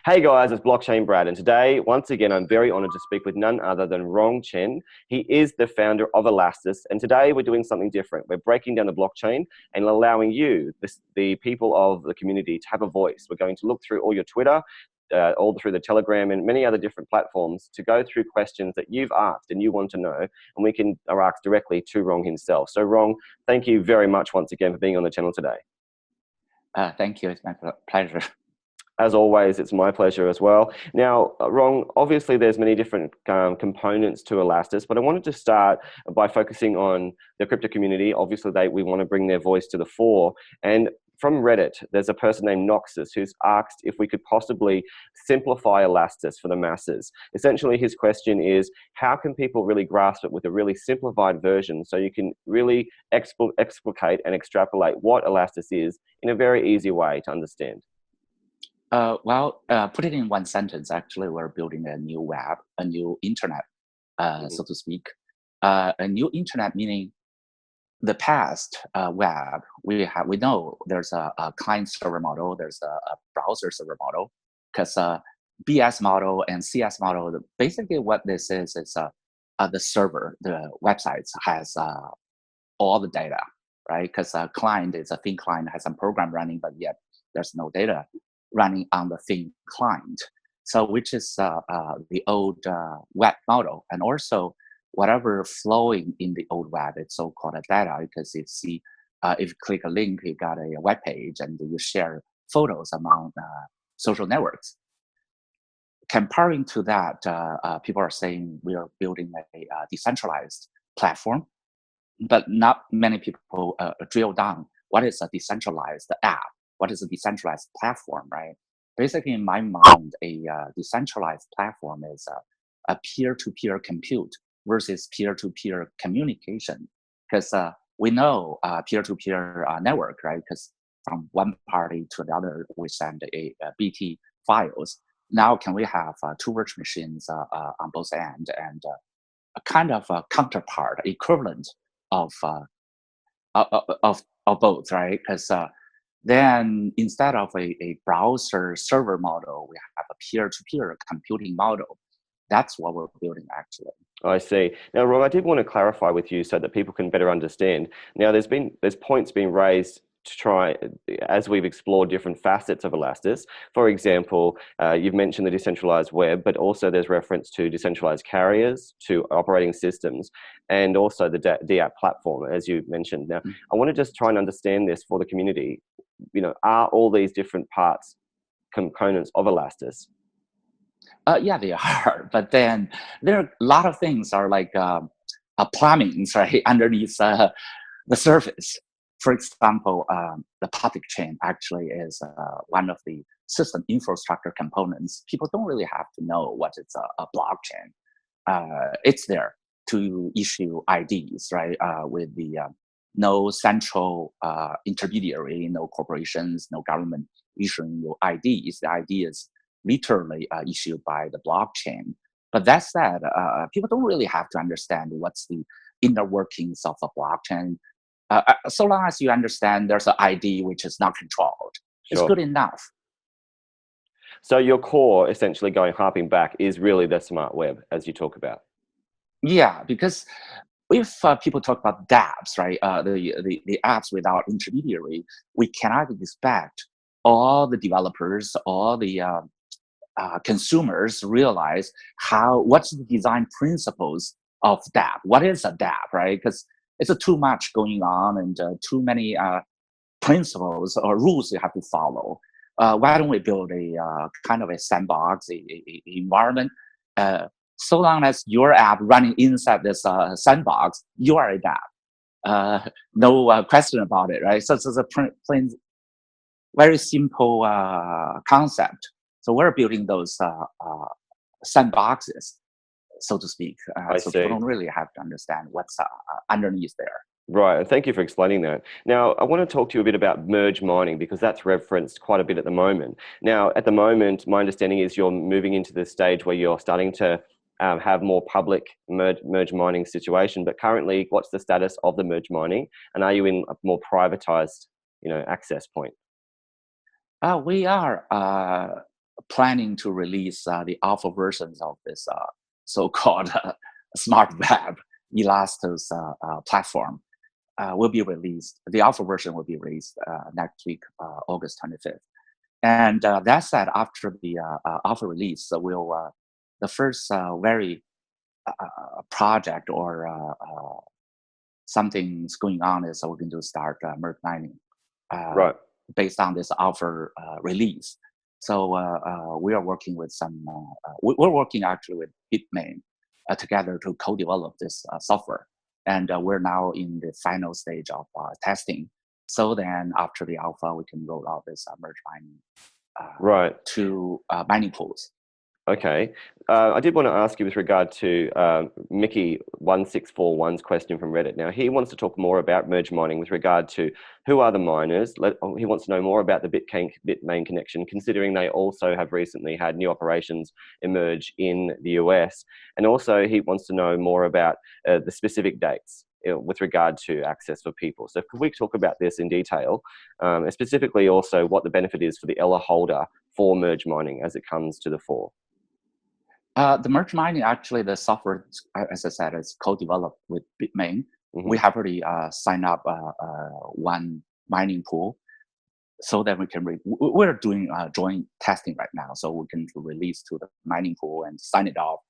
Hey guys, it's Blockchain Brad, and today, once again, I'm very honored to speak with none other than Rong Chen. He is the founder of Elastis, and today we're doing something different. We're breaking down the blockchain and allowing you, the people of the community, to have a voice. We're going to look through all your Twitter, all through the Telegram and many other different platforms to go through questions that you've asked and you want to know, and we can ask directly to Rong himself. So Rong, thank you very much once again for being on the channel today. Thank you. It's my pleasure. As always, it's my pleasure as well. Now, Rong, obviously there's many different components to Elastis, but I wanted to start by focusing on the crypto community. Obviously, we want to bring their voice to the fore. And from Reddit, there's a person named Noxus who's asked if we could possibly simplify Elastis for the masses. Essentially, his question is, how can people really grasp it with a really simplified version so you can really explicate and extrapolate what Elastis is in a very easy way to understand? Put it in one sentence. Actually, we're building a new web, a new internet, so to speak. A new internet meaning the past web. We know there's a client server model, there's a browser server model, because BS model and CS model. Basically, what this is the server, the websites has all the data, right? Because a client is a thin client, has some program running, but yet there's no data running on the thin client. So which is the old web model. And also whatever flowing in the old web, it's so-called data, because if you click a link, you got a web page and you share photos among social networks. Comparing to that, people are saying we are building a decentralized platform, but not many people drill down what is a decentralized app. What is a decentralized platform, right? Basically, in my mind, a decentralized platform is a peer-to-peer compute versus peer-to-peer communication. Because we know peer-to-peer network, right? Because from one party to the other, we send a BT files. Now, can we have two virtual machines on both ends and a kind of a counterpart, equivalent of both, right? Because then instead of a browser server model, we have a peer-to-peer computing model. That's what we're building, actually. I see. Now, Ron, I did want to clarify with you so that people can better understand. Now, there's points being raised to try, as we've explored different facets of Elastis. For example, you've mentioned the decentralized web, but also there's reference to decentralized carriers, to operating systems, and also the DApp platform, as you mentioned. Now, I want to just try and understand this for the community. Are all these different parts components of Elastis? Yeah, they are. But then there are a lot of things are like plumbing, right, underneath the surface. For example, the public chain actually is one of the system infrastructure components. People don't really have to know what is a blockchain. It's there to issue IDs, right, with the no central intermediary, no corporations, no government issuing your IDs. The ID is literally issued by the blockchain. But that said, people don't really have to understand what's the inner workings of a blockchain. So long as you understand there's an ID which is not controlled, it's good enough. So your core, essentially harping back, is really the smart web, as you talk about. Yeah, because if people talk about dApps, right, the apps without intermediary, we cannot expect all the developers, all the consumers realize what's the design principles of dApp. What is a dApp, right? Because it's too much going on and too many principles or rules you have to follow. Why don't we build a kind of a sandbox, a environment? So long as your app running inside this sandbox, you are a dApp. No question about it, right? So it's a plain, very simple concept. So we're building those sandboxes, so to speak. So people don't really have to understand what's underneath there. Right, and thank you for explaining that. Now, I want to talk to you a bit about merge mining, because that's referenced quite a bit at the moment. Now, at the moment, my understanding is you're moving into the stage where you're starting to have more public merge mining situation. But currently, what's the status of the merge mining? And are you in a more privatized access point? We are planning to release the alpha versions of this so-called smart web Elastos platform. Will be released. The alpha version will be released next week, August 25th. And that said, after the alpha release, the first very project or something's going on is we're going to start merge mining Right. based on this alpha release. So we are working with we're working actually with Bitmain together to co-develop this software. And we're now in the final stage of testing. So then after the alpha, we can roll out this merge mining right. to mining pools. Okay. I did want to ask you with regard to Mickey1641's question from Reddit. Now, he wants to talk more about merge mining with regard to who are the miners. He wants to know more about the Bitmain connection, considering they also have recently had new operations emerge in the US. And also, he wants to know more about the specific dates with regard to access for people. So could we talk about this in detail, and specifically also what the benefit is for the ELA holder for merge mining as it comes to the fore? The merge mining, actually, the software, as I said, is co-developed with Bitmain. Mm-hmm. We have already signed up one mining pool so that we can, we're doing joint testing right now. So we can release to the mining pool and sign it off.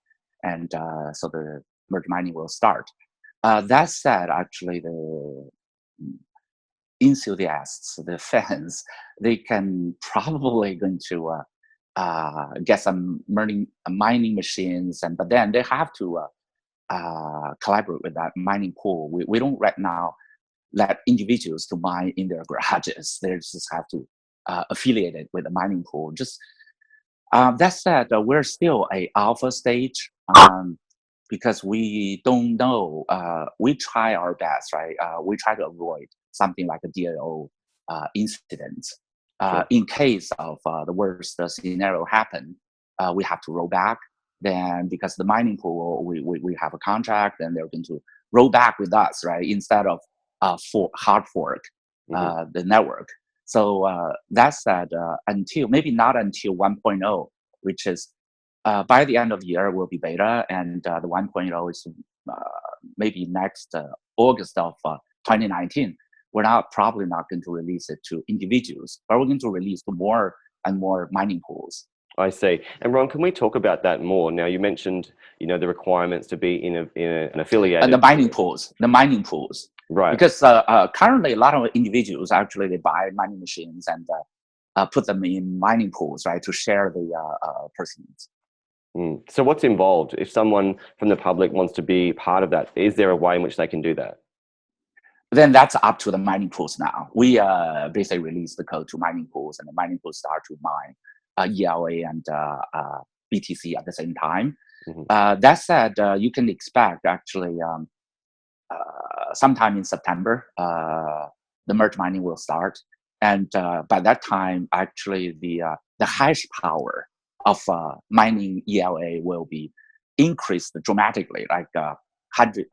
And so the merge mining will start. That said, actually, the enthusiasts, the fans, they can probably going to get some mining machines, but then they have to collaborate with that mining pool. We don't right now let individuals to mine in their garages. They just have to affiliate it with the mining pool. Just that said, we're still a alpha stage because we don't know. We try our best, right? We try to avoid something like a DAO incident. Sure. In case of the worst scenario happen, we have to roll back. Then because the mining pool, we have a contract and they're going to roll back with us, right? Instead of hard fork the network. So that said, maybe not until 1.0, which is by the end of the year will be beta, and the 1.0 is maybe next August of 2019. We're probably not going to release it to individuals, but we're going to release to more and more mining pools. I see. And Ron, can we talk about that more? Now, you mentioned, the requirements to be in an affiliated. And the mining pools. Right. Because currently a lot of individuals actually they buy mining machines and put them in mining pools, right, to share the proceeds. So what's involved if someone from the public wants to be part of that? Is there a way in which they can do that? Then that's up to the mining pools now. We basically release the code to mining pools, and the mining pools start to mine ELA and BTC at the same time. Mm-hmm. That said, you can expect actually sometime in September, the merge mining will start. And by that time, actually the hash power of mining ELA will be increased dramatically, like 100,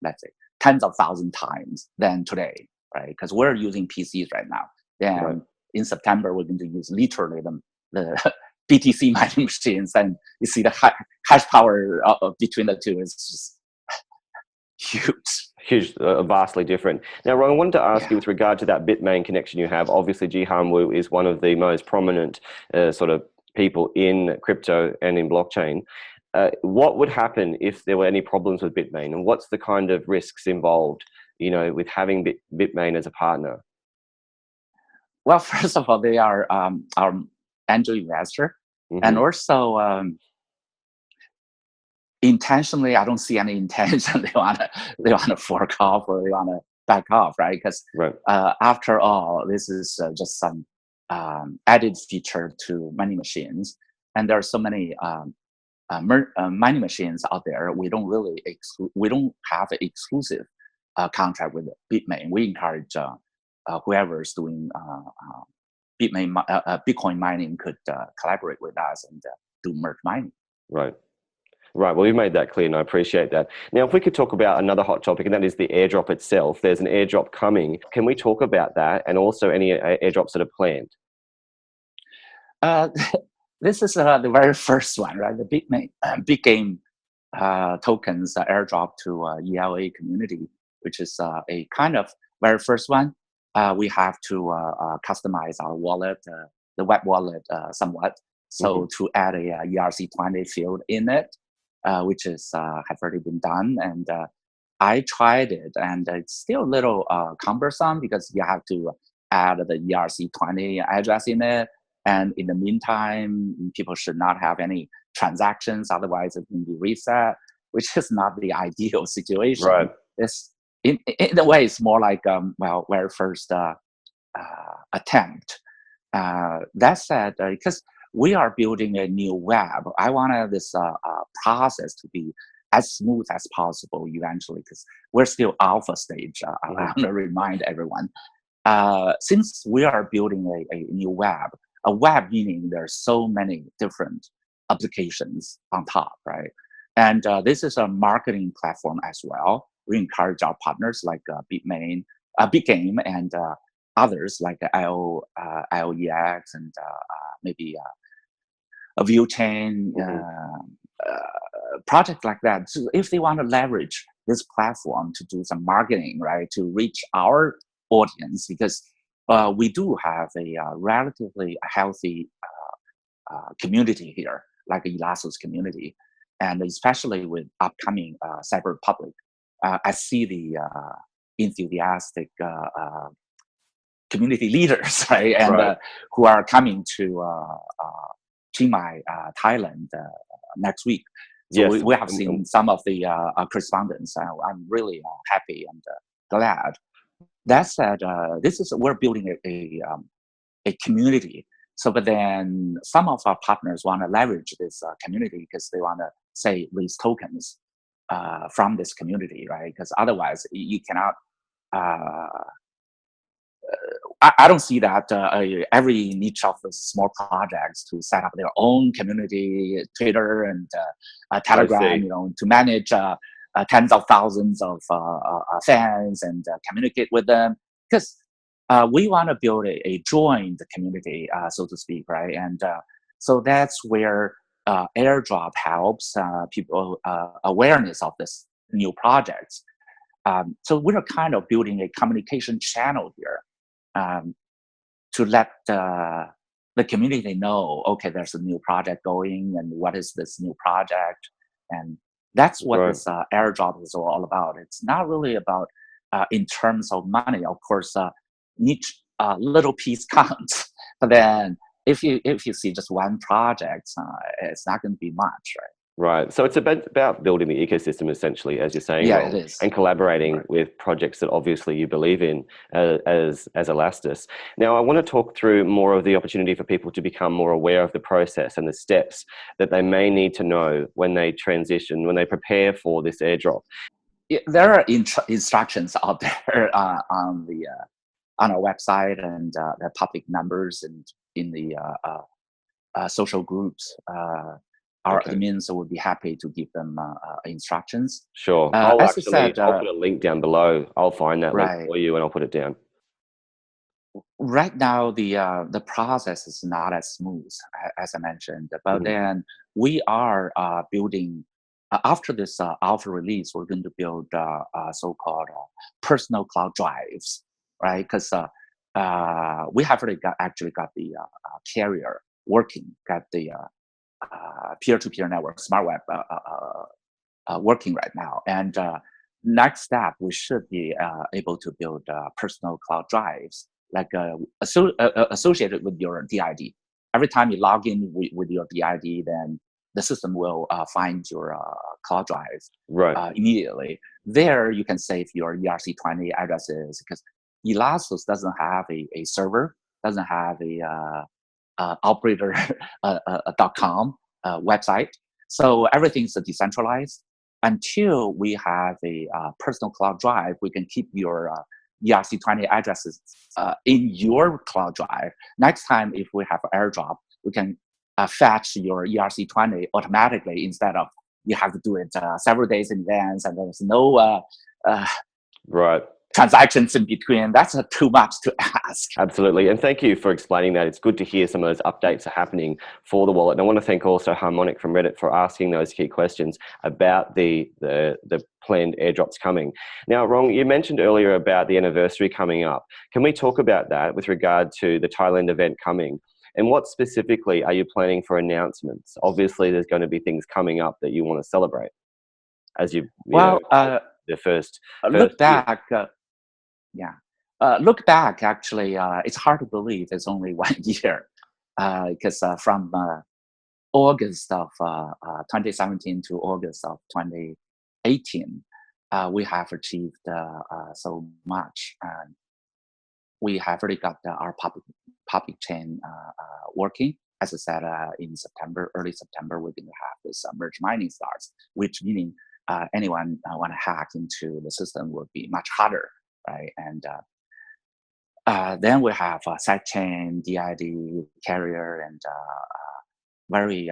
let's say, tens of thousand times than today, right? Because we're using PCs right now. Then right. In September, we're going to use literally the BTC mining machines, and you see the hash power between the two is just huge, vastly different. Now, Ron, I wanted to ask you with regard to that Bitmain connection you have. Obviously, Jihan Wu is one of the most prominent sort of people in crypto and in blockchain. What would happen if there were any problems with Bitmain, and what's the kind of risks involved, with having Bitmain as a partner? Well, first of all, they are our angel investor, mm-hmm. and also intentionally, I don't see any intention they want to fork off or they want to back off, right? Because right. After all, this is just some added feature to mining machines, and there are so many. Mining machines out there, we don't have an exclusive contract with Bitmain. We encourage whoever is doing Bitcoin mining could collaborate with us and do merge mining. Right. Well, you've made that clear, and I appreciate that. Now, if we could talk about another hot topic, and that is the airdrop itself. There's an airdrop coming. Can we talk about that, and also any airdrops that are planned? this is the very first one, right? The big game tokens airdrop to ELA community, which is a kind of very first one. We have to customize our wallet, the web wallet, somewhat. So to add a ERC20 field in it, which is have already been done, and I tried it, and it's still a little cumbersome because you have to add the ERC20 address in it. And in the meantime, people should not have any transactions, otherwise it can be reset, which is not the ideal situation. Right. It's in a way, it's more like well, very first attempt. That said, because we are building a new web, I wanted this process to be as smooth as possible eventually, because we're still alpha stage. I want to remind everyone. Since we are building a new web, a web meaning there's so many different applications on top, right? And this is a marketing platform as well. We encourage our partners like Bitmain, Bitgame, and others like IOEX and maybe a ViewChain, project like that. So if they want to leverage this platform to do some marketing, right, to reach our audience, because we do have a relatively healthy community here, like Elastos community, and especially with upcoming Cyber Republic, I see the enthusiastic community leaders, right, and who are coming to Chiang Mai, Thailand next week. So yes. we have seen some of the correspondence. I'm really happy and glad. That said, we're building a community. So, but then some of our partners want to leverage this community because they want to say raise tokens from this community, right? Because otherwise you cannot. I don't see that every niche of the small projects to set up their own community, Twitter and Telegram, to manage tens of thousands of fans and communicate with them, because we want to build a joined community, so to speak, right? And so that's where airdrop helps people awareness of this new projects. So we're kind of building a communication channel here to let the community know, okay, there's a new project going, and what is this new project, and that's what this airdrop is all about. It's not really about in terms of money. Of course, each little piece counts, but then if you see just one project, it's not going to be much, right? Right. So it's about building the ecosystem, essentially, as you're saying, it is. and collaborating with projects that obviously you believe in as Elastos. Now, I want to talk through more of the opportunity for people to become more aware of the process and the steps that they may need to know when they transition, when they prepare for this airdrop. There are instructions out there on our website and the public numbers and in the social groups. Our admins would be happy to give them instructions. Sure. I'll put a link down below. I'll find that link for you and I'll put it down. Right now, the process is not as smooth, as I mentioned. But then we are building, after this alpha release, we're going to build so-called personal cloud drives, right? Because we have already got the carrier working, got the peer-to-peer network, smart web working right now. And next step, we should be able to build personal cloud drives, like associated with your DID. Every time you log in with your DID, then the system will find your cloud drive immediately. There, you can save your ERC20 addresses, because Elastos doesn't have a server, doesn't have a operator.com website. So everything's decentralized. Until we have a personal cloud drive, we can keep your ERC20 addresses in your cloud drive. Next time, if we have airdrop, we can fetch your ERC20 automatically, instead of you have to do it several days in advance, and there's no transactions in between. That's too much to ask. Absolutely. And thank you for explaining that. It's good to hear some of those updates are happening for the wallet. And I want to thank also Harmonic from Reddit for asking those key questions about the planned airdrops coming. Now, Rong, you mentioned earlier about the anniversary coming up. Can we talk about that with regard to the Thailand event coming? And what specifically are you planning for announcements? Obviously, there's going to be things coming up that you want to celebrate as you Well, know, the first look year. back. Yeah. Look back, actually, it's hard to believe it's only 1 year, because from August of 2017 to August of 2018, we have achieved so much. And we have already got our public chain working. As I said, in September, early September, we're going to have this merge mining starts, which meaning anyone want to hack into the system will be much harder, right? And then we have sidechain, DID, carrier, and very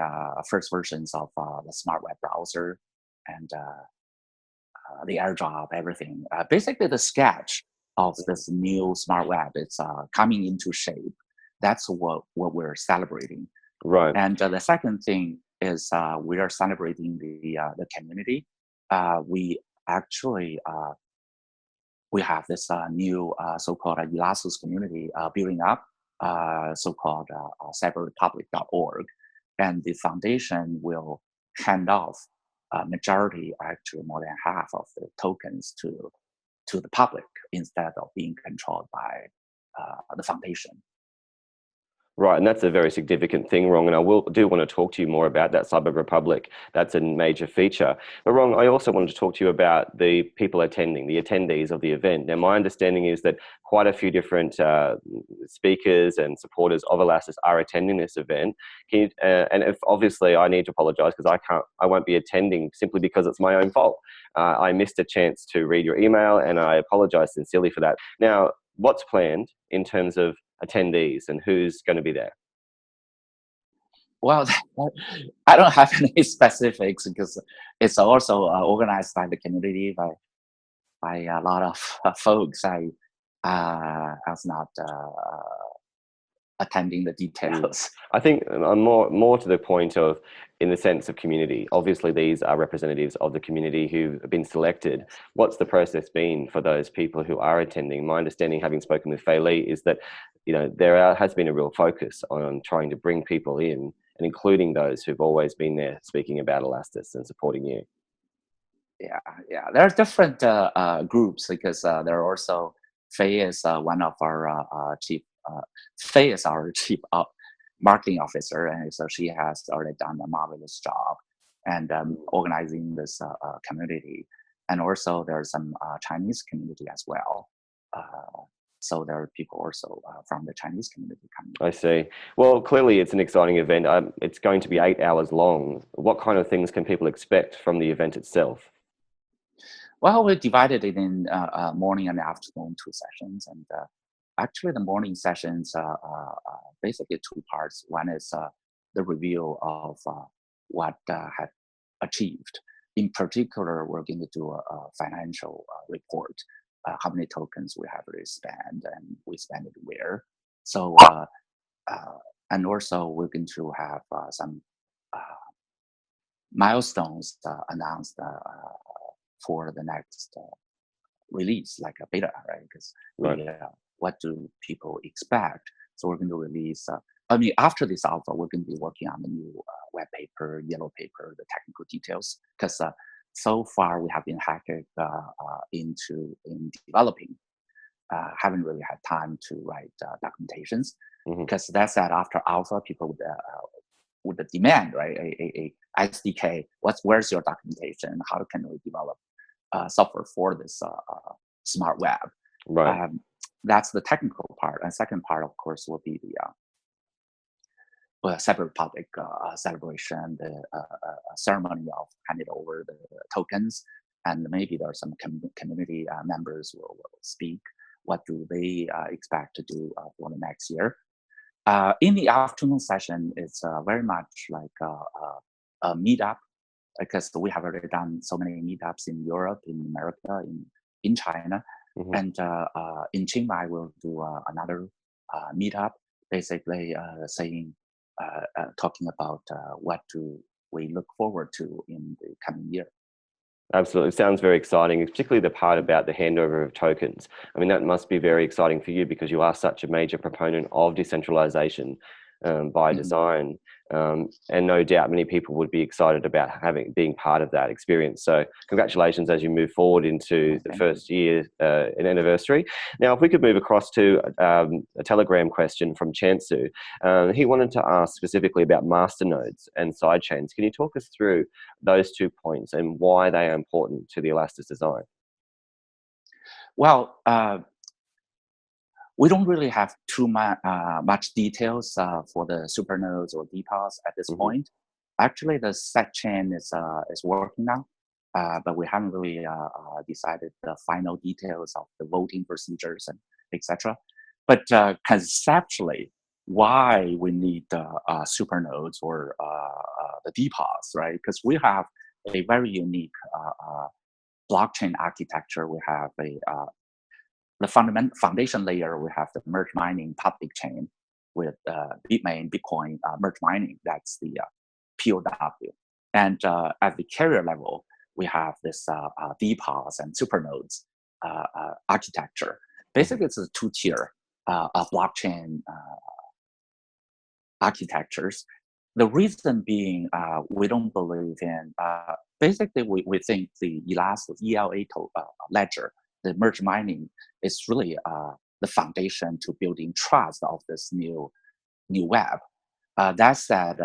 first versions of the smart web browser and the airdrop, everything. Basically, the sketch of this new smart web is coming into shape. That's what we're celebrating. Right. And the second thing is we are celebrating the community. We actually we have this new so-called Elastos community building up, so-called cyberrepublic.org, and the foundation will hand off majority, actually more than half of the tokens to the public instead of being controlled by the foundation. Right, and that's a very significant thing, Rong, and I do want to talk to you more about that Cyber Republic. That's a major feature. But Rong, I also wanted to talk to you about the people attending, the attendees of the event. Now, my understanding is that quite a few different speakers and supporters of Elastos are attending this event. And if obviously I need to apologize because I won't be attending simply because it's my own fault. I missed a chance to read your email, and I apologize sincerely for that. Now, what's planned in terms of attendees and who's going to be there? Well, I don't have any specifics because it's also organized by the community, by a lot of folks. I was not attending the details. I think I'm more to the point of, in the sense of community. Obviously, these are representatives of the community who have been selected. What's the process been for those people who are attending? My understanding, having spoken with Fei Li, is that there has been a real focus on trying to bring people in, and including those who've always been there speaking about Elastos and supporting you. Yeah. There are different groups because there are also Fei is one of our chief. Fei is our chief marketing officer, and so she has already done a marvelous job and organizing this community. And also there's some Chinese community as well. So there are people also from the Chinese community coming. I see. Well, clearly it's an exciting event. It's going to be 8 hours long. What kind of things can people expect from the event itself? Well, we divided it in morning and afternoon 2 sessions, and actually the morning sessions basically 2 parts. One is the review of what had achieved. In particular, we're going to do a financial report, how many tokens we have really spent and we spend it where. So, and also we're going to have some milestones announced for the next release, like a beta, right? Because what do people expect? So we're going to release. After this alpha, we're going to be working on the new white paper, yellow paper, the technical details. Because so far we have been hacked in developing. Haven't really had time to write documentations. Because that's that after alpha, people would demand, right? A SDK. Where's your documentation? How can we develop software for this smart web? Right. That's the technical part. And second part, of course, will be the Cyber Republic celebration, the ceremony of handing over the tokens, and maybe there are some community members will speak. What do they expect to do for the next year? In the afternoon session, it's very much like a meetup, because we have already done so many meetups in Europe, in America, in China. And in Chiang Mai, we'll do another meetup, basically saying, talking about what do we look forward to in the coming year. Absolutely. Sounds very exciting, particularly the part about the handover of tokens. I mean, that must be very exciting for you because you are such a major proponent of decentralization by design. And no doubt many people would be excited about being part of that experience. So congratulations as you move forward into the first year and anniversary. Now, if we could move across to a Telegram question from Chansu. He wanted to ask specifically about masternodes and sidechains. Can you talk us through those 2 points and why they are important to the Elastis design? Well, we don't really have too much details for the supernodes or DPoS at this point. Actually, the sidechain is working now, but we haven't really decided the final details of the voting procedures and etc. But conceptually, why we need supernodes or the DPoS, right? Because we have a very unique blockchain architecture. We have the foundation layer, we have the merge mining public chain with Bitmain, Bitcoin merge mining. That's the POW. And at the carrier level, we have this DPoS and supernodes architecture. Basically, it's a two-tier of blockchain architectures. The reason being, we don't believe in, basically, we think the Elastos ELA ledger, the merge mining, is really the foundation to building trust of this new web. That said,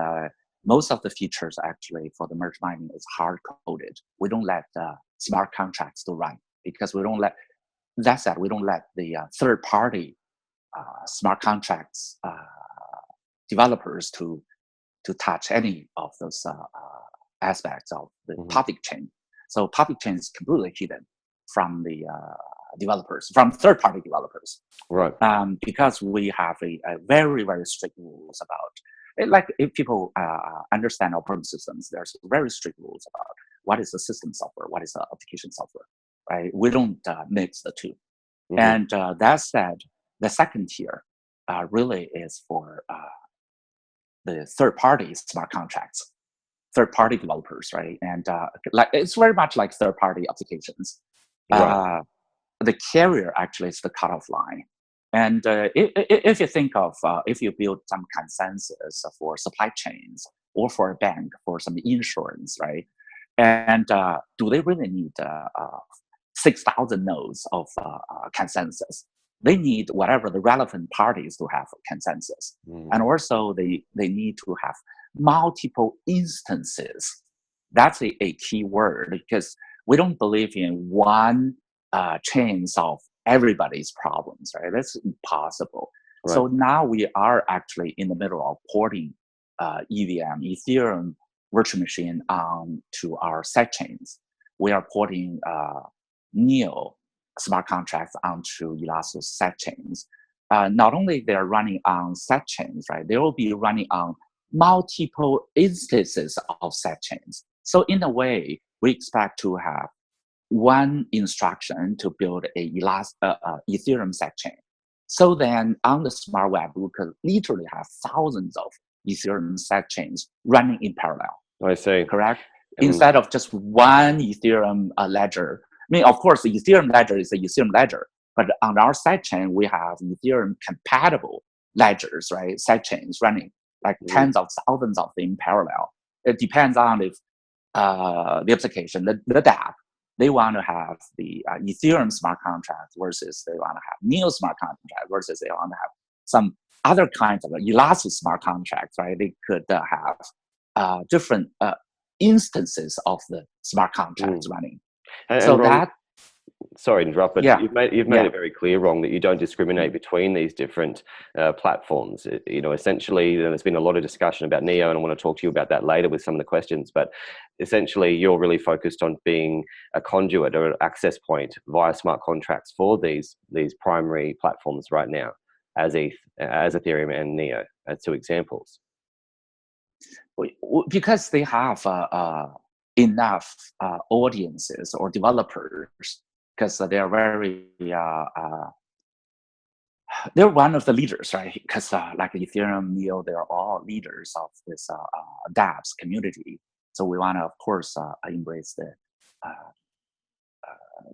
most of the features actually for the merge mining is hard coded. We don't let smart contracts to run because we don't let. That said, we don't let the third party smart contracts developers to touch any of those aspects of the public chain. So public chain is completely hidden from the developers, from third-party developers, right? Because we have a very, very strict rules about it. Like if people understand operating systems, there's very strict rules about what is the system software, what is the application software, right? We don't mix the two. And that said, the second tier really is for the third-party smart contracts, third-party developers, right? And like it's very much like third-party applications. Right. The carrier actually is the cutoff line. And if you think of, if you build some consensus for supply chains or for a bank, for some insurance, right? And do they really need 6,000 nodes of consensus? They need whatever the relevant parties to have consensus. And also they need to have multiple instances. That's a key word because we don't believe in one chain solve everybody's problems, right? That's impossible. Right. So now we are actually in the middle of porting EVM, Ethereum virtual machine to our sidechains. We are porting Neo smart contracts onto Elastos sidechains. Not only they're running on sidechains, right? They will be running on multiple instances of sidechains. So in a way, we expect to have one instruction to build a Ethereum sidechain. So then on the smart web, we could literally have thousands of Ethereum sidechains running in parallel. I see. Correct? Instead of just one Ethereum ledger. I mean, of course, the Ethereum ledger is the Ethereum ledger, but on our sidechain, we have Ethereum compatible ledgers, right? Sidechains running like tens of thousands of them in parallel. It depends on if the application, the dApp, they want to have the Ethereum smart contract versus they want to have Neo smart contract versus they want to have some other kinds of Elastos smart contracts, right? They could have different instances of the smart contracts running. And so Ron, that. Sorry to interrupt, but you've made it very clear, Ron, that you don't discriminate between these different platforms. You know, essentially, there's been a lot of discussion about Neo, and I want to talk to you about that later with some of the questions. But essentially, you're really focused on being a conduit or an access point via smart contracts for these primary platforms right now, as Ethereum and Neo, as two examples. Because they have enough audiences or developers because they are very they're one of the leaders, right? Because like Ethereum, Neo, they're all leaders of this dApps community. So we want to, of course, embrace the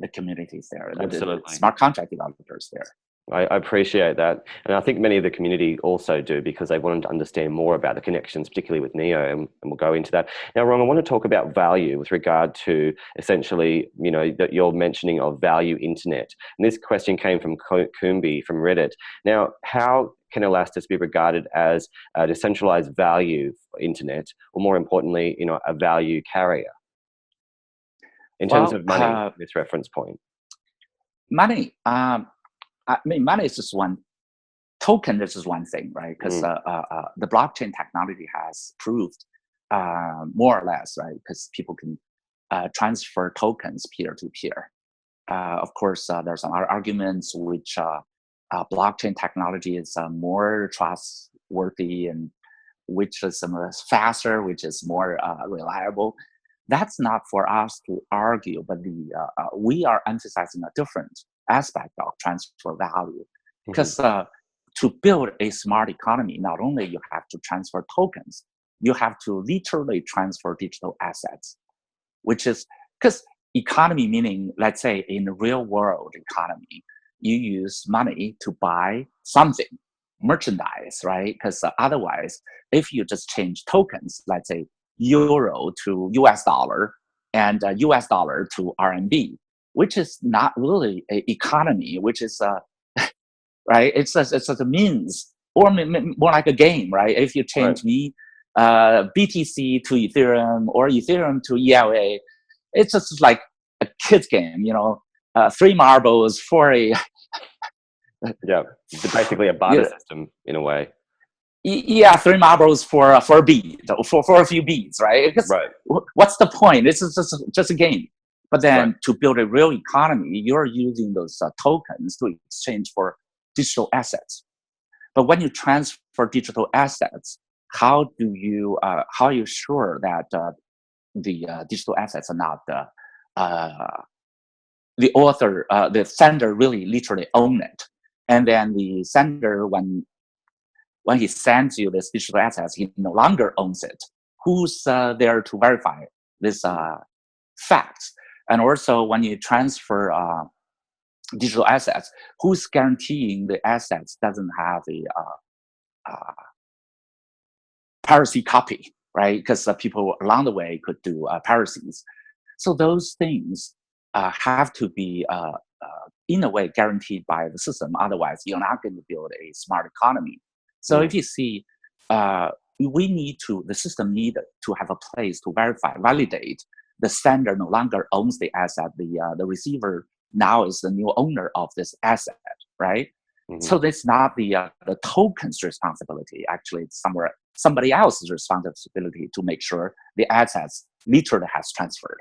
communities there, the Absolutely. smart contract developers there. I appreciate that. And I think many of the community also do, because they wanted to understand more about the connections, particularly with Neo, and we'll go into that. Now, Ron, I want to talk about value with regard to essentially, that you're mentioning of value internet. And this question came from Kumbi from Reddit. Now, how can Elastis be regarded as a decentralized value internet, or more importantly, a value carrier in terms of money, this reference point? Money. I mean, money is just one token. This is one thing, right? Because the blockchain technology has proved more or less, right? Because people can transfer tokens peer to peer. Of course, there's some arguments which blockchain technology is more trustworthy, and which is faster, which is more reliable. That's not for us to argue, but we are emphasizing a different aspect of transfer value. Because to build a smart economy, not only you have to transfer tokens, you have to literally transfer digital assets, which is because economy meaning, let's say in the real world economy, you use money to buy something, merchandise, right? Because otherwise, if you just change tokens, let's say euro to US dollar and US dollar to RMB, which is not really an economy, which is right? It's a means, or more like a game, right? If you change me BTC to Ethereum or Ethereum to ELA, it's just like a kid's game, 3 marbles for a yeah, it's basically a barter system in a way. Yeah, 3 marbles for a bead, for a few beads, right? What's the point? This is just a game. But then to build a real economy, you're using those tokens to exchange for digital assets. But when you transfer digital assets, how are you sure that the digital assets are not the author, the sender really literally own it? And then the sender, when he sends you this digital assets, he no longer owns it. Who's there to verify this facts? And also, when you transfer digital assets, who's guaranteeing the assets doesn't have a piracy copy, right? Because people along the way could do piracies. So those things have to be, in a way, guaranteed by the system. Otherwise, you're not going to build a smart economy. So if you see, the system need to have a place to verify, validate. The sender no longer owns the asset. The receiver now is the new owner of this asset, right? So that's not the token's responsibility. Actually, it's somebody else's responsibility to make sure the assets literally has transferred.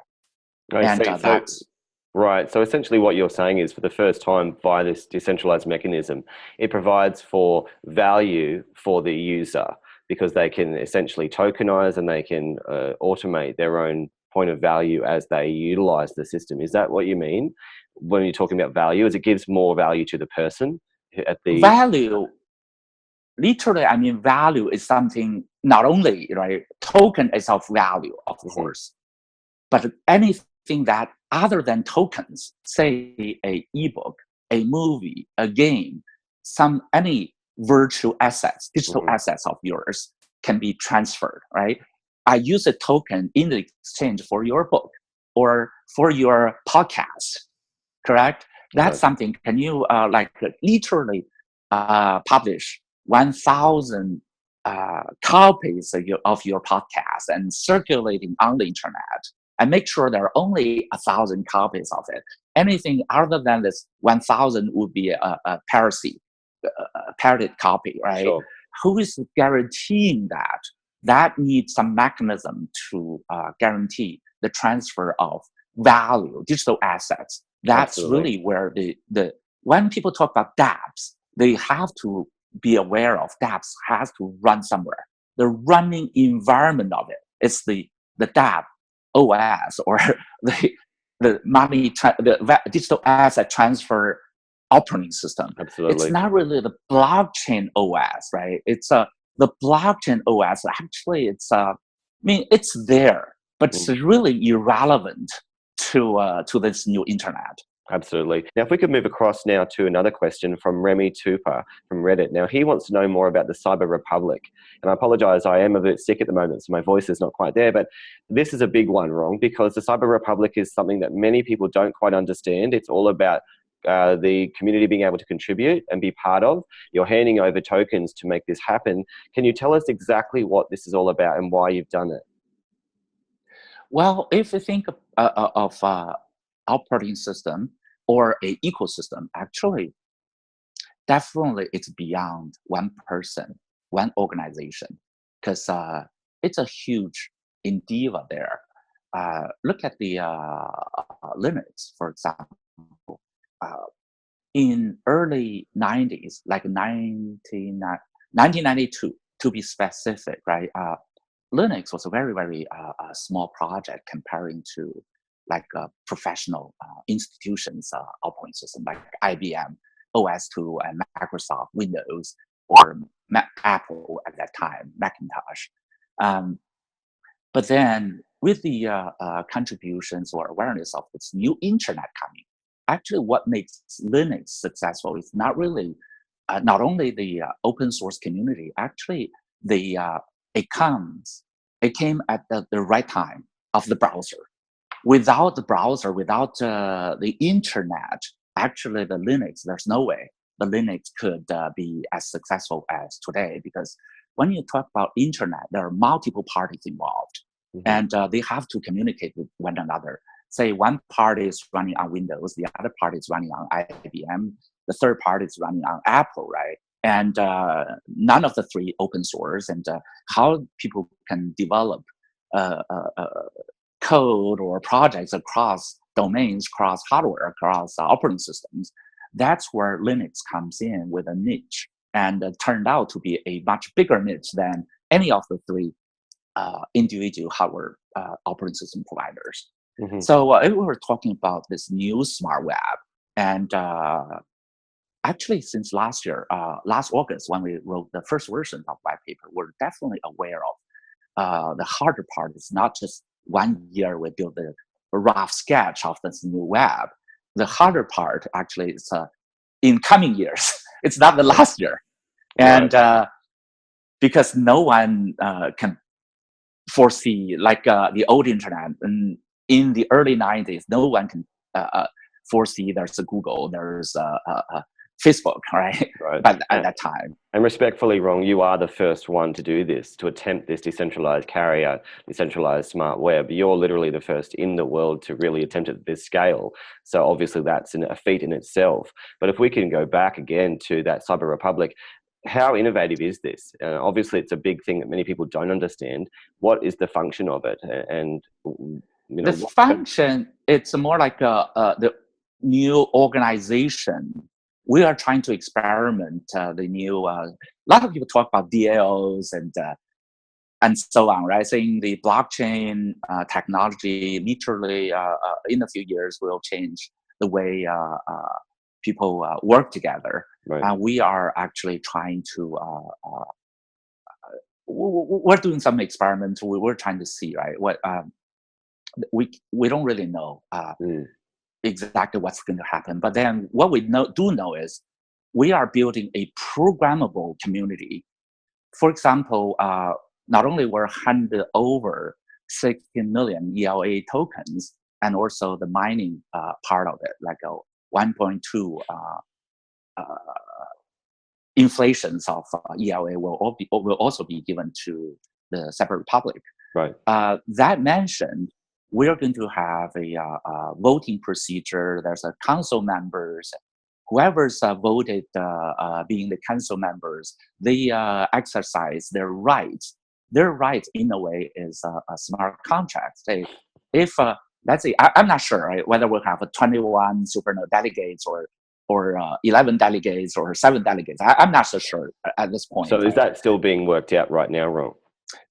Right. So essentially what you're saying is, for the first time, via this decentralized mechanism, it provides for value for the user, because they can essentially tokenize and they can automate their own point of value as they utilize the system. Is that what you mean when you're talking about value? Is it gives more value to the person at the value? Literally, I mean, value is something not only, right? Token is of value, of course, but anything that other than tokens, say a ebook, a movie, a game, any virtual assets, digital assets of yours can be transferred, right? I use a token in the exchange for your book or for your podcast, correct? That's something. Can you literally publish 1,000 copies of your podcast and circulating on the internet, and make sure there are only 1,000 copies of it? Anything other than this 1,000 would be a parroted copy, right? Sure. Who is guaranteeing that? That needs some mechanism to guarantee the transfer of value, digital assets. That's really where when people talk about dApps, they have to be aware of dApps has to run somewhere. The running environment of it is the dApp OS or the digital asset transfer operating system. Absolutely. It's not really the blockchain OS, right? It's the blockchain OS. Actually, it's there, but it's really irrelevant to this new internet. Absolutely. Now, if we could move across now to another question from Remy Tupa from Reddit. Now, he wants to know more about the Cyber Republic. And I apologize, I am a bit sick at the moment, so my voice is not quite there. But this is a big one, Rong, because the Cyber Republic is something that many people don't quite understand. It's all about the community being able to contribute and be part of. You're handing over tokens to make this happen. Can you tell us exactly what this is all about and why you've done it? Well, if you think of operating system or a ecosystem, actually, definitely it's beyond one person, one organization, because it's a huge endeavor there. Look at the Linux, for example. In early 90s, like 1992, to be specific, right? Linux was a very, very small project comparing to like professional institutions operating system like IBM, OS2, and Microsoft Windows, or Apple at that time, Macintosh. But then with the contributions or awareness of this new internet coming, actually what makes Linux successful is not really, not only the open source community, actually it came at the right time of the browser. Without the browser, without the internet, actually the Linux, there's no way the Linux could be as successful as today, because when you talk about internet, there are multiple parties involved, and they have to communicate with one another. Say one party is running on Windows, the other party is running on IBM, the third party is running on Apple, right? And none of the three open source, and how people can develop code or projects across domains, across hardware, across operating systems. That's where Linux comes in with a niche, and turned out to be a much bigger niche than any of the three individual hardware operating system providers. So we were talking about this new smart web, and actually since last year, last August, when we wrote the first version of white paper, we're definitely aware of the harder part. Is not just 1 year we built the rough sketch of this new web. The harder part actually is in coming years. It's not the last year, and because no one can foresee, like the old internet. And in the early 90s, no one can foresee there's a Google, there's a Facebook, right? But at that time. And respectfully, Rong, you are the first one to do this, to attempt this decentralized carrier, decentralized smart web. You're literally the first in the world to really attempt it at this scale. So obviously that's a feat in itself. But if we can go back again to that Cyber Republic, how innovative is this? Obviously, it's a big thing that many people don't understand. What is the function of it? And the function, it's more like the new organization. We are trying to experiment the new. A lot of people talk about DAOs and so on, right? Saying the blockchain technology literally in a few years will change the way people work together. And we are actually trying to. We're doing some experiments. We're trying to see, right? What we don't really know exactly what's going to happen. But then what we do know is we are building a programmable community. For example, not only we're handed over 16 million ELA tokens, and also the mining part of it, like a 1.2 inflations of ELA will also be given to the Cyber Republic. That mentioned, we're going to have a voting procedure. There's a council members. Whoever's voted being the council members, they exercise their rights. Their rights, in a way, is a smart contract. Say, if let's say, I'm not sure, right, whether we'll have 21 supernode delegates or 11 delegates or 7 delegates. I'm not so sure at this point. So is that still being worked out right now, Rong?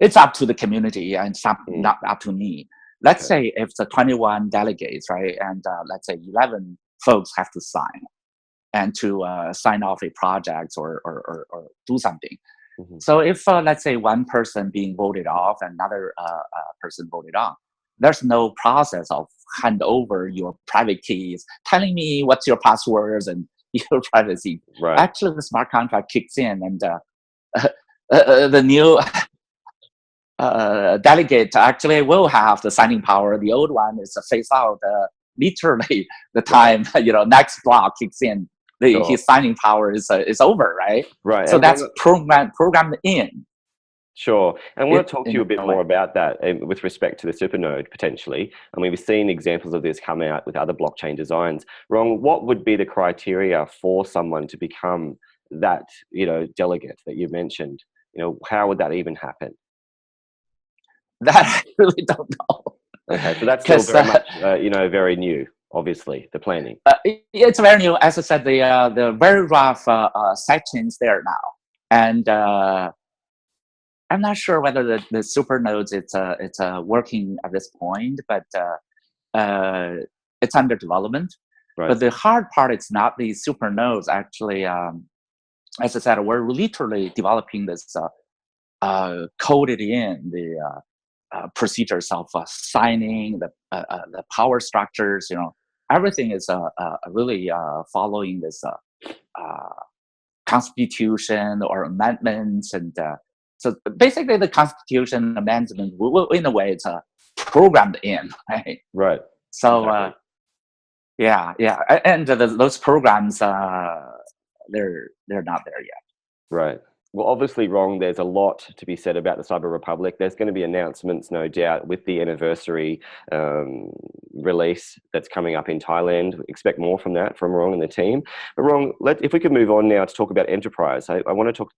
It's up to the community, and it's not up to me. let's say if the 21 delegates, right, and let's say 11 folks have to sign and to sign off a project or do something. So if let's say one person being voted off, another person voted on, there's no process of hand over your private keys, telling me what's your passwords and your privacy. Right. Actually, the smart contract kicks in, and the new delegate actually will have the signing power. The old one is phased out. Literally, the time next block kicks in, his signing power is over, right? Right. So and that's programmed in. Sure. And I want to talk to you a bit more about that with respect to the supernode potentially. I mean, we've seen examples of this come out with other blockchain designs. Rong, what would be the criteria for someone to become that, delegate that you mentioned? How would that even happen? That I really don't know. Okay, so that's still very much, very new, obviously, the planning. It's very new. As I said, the very rough settings there now. And I'm not sure whether the super nodes it's working at this point, but it's under development. Right. But the hard part is not the super nodes. Actually, as I said, we're literally developing this coded in the procedures of signing, the power structures. Everything is really following this constitution or amendments, and so basically the constitution amendment will in a way it's programmed in, right? Right. So exactly. yeah, and those programs they're not there yet. Right. Well, obviously, Rong, there's a lot to be said about the Cyber Republic. There's going to be announcements, no doubt, with the anniversary release that's coming up in Thailand. Expect more from that, from Rong and the team. But Rong, if we could move on now to talk about enterprise. I want to talk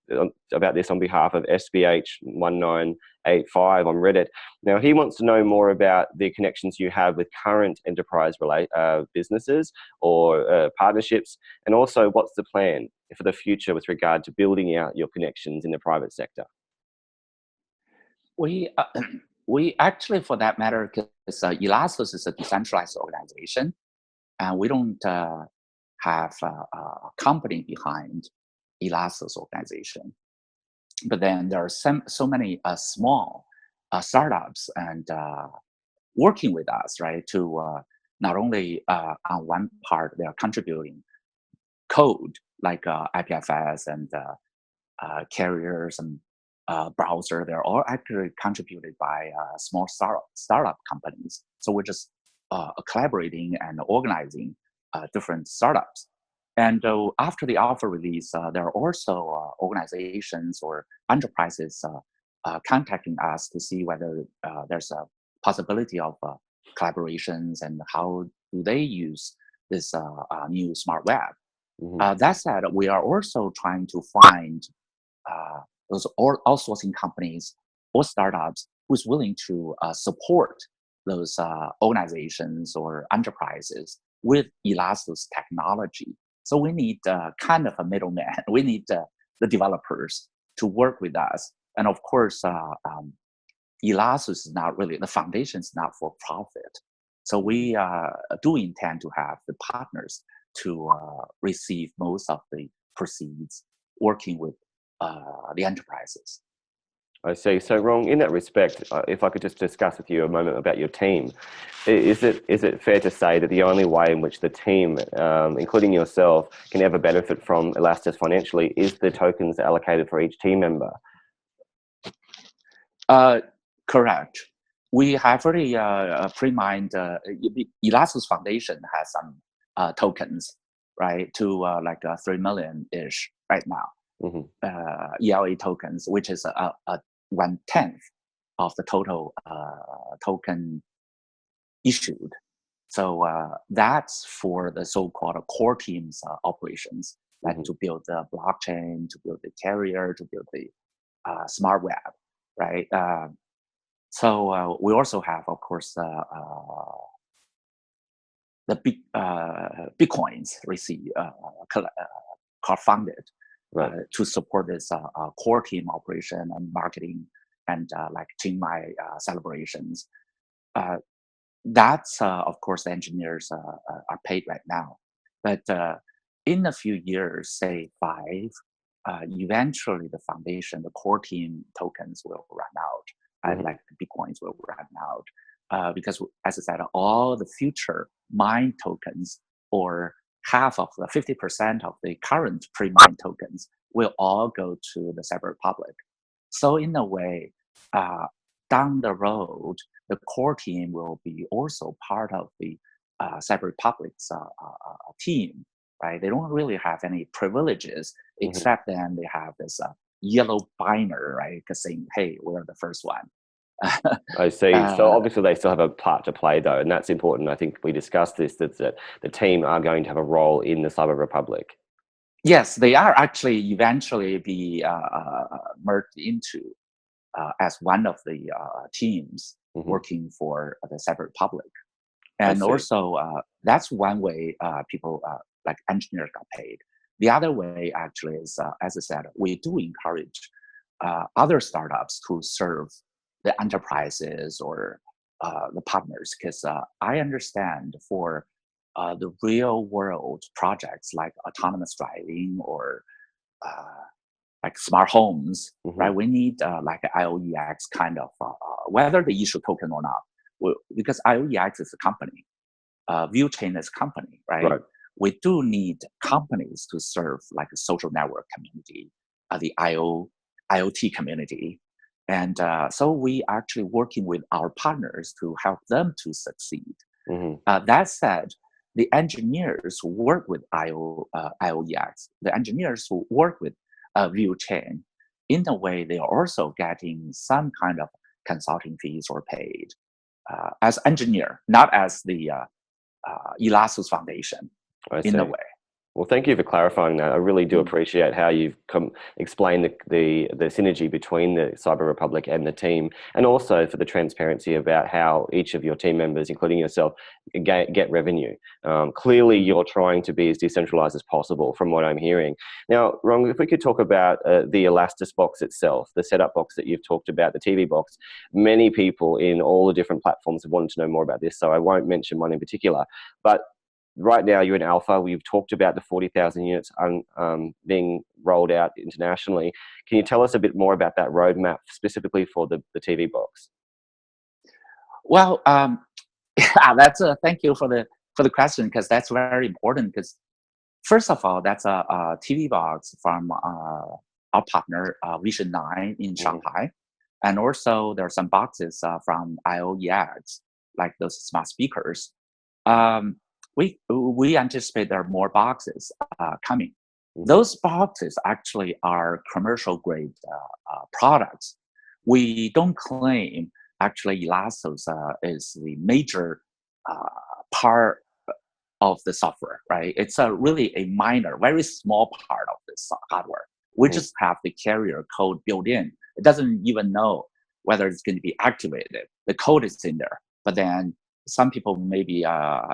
about this on behalf of SBH1985 on Reddit. Now, he wants to know more about the connections you have with current enterprise businesses or partnerships, and also what's the plan for the future with regard to building out your connections in the private sector? We actually, for that matter, because Elastos is a decentralized organization, and we don't have a company behind Elastos organization. But then there are so many small startups and working with us, right? To not only on one part they are contributing code like IPFS and carriers and browser. They're all actually contributed by small startup companies. So we're just collaborating and organizing different startups. And after the alpha release, there are also organizations or enterprises contacting us to see whether there's a possibility of collaborations and how do they use this new smart web. That said, we are also trying to find those outsourcing companies or startups who's willing to support those organizations or enterprises with Elastos technology. So we need kind of a middleman. We need the developers to work with us. And of course, Elastos is not really, the foundation is not for profit. So we do intend to have the partners to receive most of the proceeds working with the enterprises. I see. So, Rong, in that respect, if I could just discuss with you a moment about your team, is it fair to say that the only way in which the team, including yourself, can ever benefit from Elastos financially is the tokens allocated for each team member? Correct. We have already pre-mined. Elastos Foundation has some tokens, right, to like 3 million-ish right now. ELA tokens, which is a 1/10 of the total token issued. So that's for the so-called core teams operations, like to build the blockchain, to build the carrier, to build the smart web, right? So we also have, of course, the big Bitcoins receive crowdfunded. Right. To support this core team operation and marketing and like Chiang Mai celebrations. that's of course the engineers are paid right now, but in a few years, say 5, eventually the foundation, the core team tokens will run out. Mhm. Like Bitcoins will run out because, as I said, all the future mine tokens or half of the 50% of the current pre-mined tokens will all go to the Cyber Republic. So in a way, uh, down the road, the core team will be also part of the Cyber Republic's team, right? They don't really have any privileges Mhm. except then they have this yellow banner, right? Because saying, "Hey, we're the first one." I see. So uh, obviously they still have a part to play though, and that's important. I think we discussed this, that the team are going to have a role in the Cyber Republic. yes, they are actually eventually be merged into as one of the teams Mhm. working for the Cyber Republic. I And see. also, that's one way people like engineers got paid. The other way actually is, as I said, we do encourage other startups to serve the enterprises or the partners, because I understand for the real world projects like autonomous driving or uh, like smart homes, right? Mhm. We need like IOEX kind of, whether they issue token or not, because IOEX is a company, ViewChain is a company, right? Right. We do need companies to serve like a social network community, the IoT community. And so we actually working with our partners to help them to succeed. Mhm. That said, the engineers who work with IOEX, the engineers who work with ViewChain, in a way, they are also getting some kind of consulting fees or paid as engineer, not as the Elasus Foundation, I in a see. way. Well, thank you for clarifying that. I really do Mm. appreciate how you've explained the synergy between the Cyber Republic and the team, and also for the transparency about how each of your team members, including yourself, get revenue. Clearly, Mm. you're trying to be as decentralized as possible, from what I'm hearing. Now, Rong, if we could talk about the Elastis box itself, the setup box that you've talked about, the TV box. Many people in all the different platforms have wanted to know more about this, so I won't mention one in particular, but right now you're in alpha. We've talked about the 40,000 units being rolled out internationally. Can you tell us a bit more about that roadmap specifically for the TV box? Well, yeah, that's a thank you for the question, because that's very important. Because first of all, that's a TV box from our partner Vision 9 in Mhm. Shanghai, and also there are some boxes from IOEX, like those smart speakers. Um, we anticipate there are more boxes coming. Mhm. Those boxes actually are commercial grade products. We don't claim actually Elastos is the major uh, part of the software, right? It's a really a minor, very small part of this hardware. We Mhm. just have the carrier code built in. It doesn't even know whether it's going to be activated. The code is in there, but then some people maybe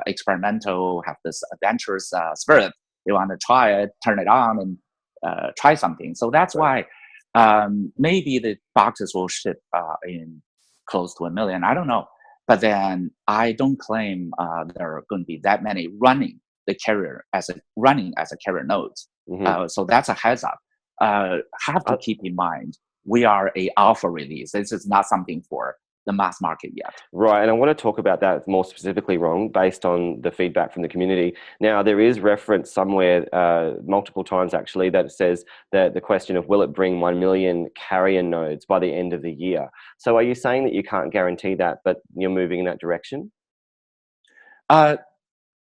experimental, have this adventurous spirit. They want to try it, turn it on, and try something. So that's Right. why maybe the boxes will ship in close to 1 million. I don't know, but then I don't claim there are going to be that many running as a carrier nodes. Mhm. So that's a heads up. Have to Uh, keep in mind we are a alpha release. This is not something for the mass market yet. Right, and I want to talk about that more specifically, Wrong, based on the feedback from the community. Now, there is reference somewhere, multiple times actually, that says that the question of will it bring 1 million carrier nodes by the end of the year. So are you saying that you can't guarantee that, but you're moving in that direction? Uh,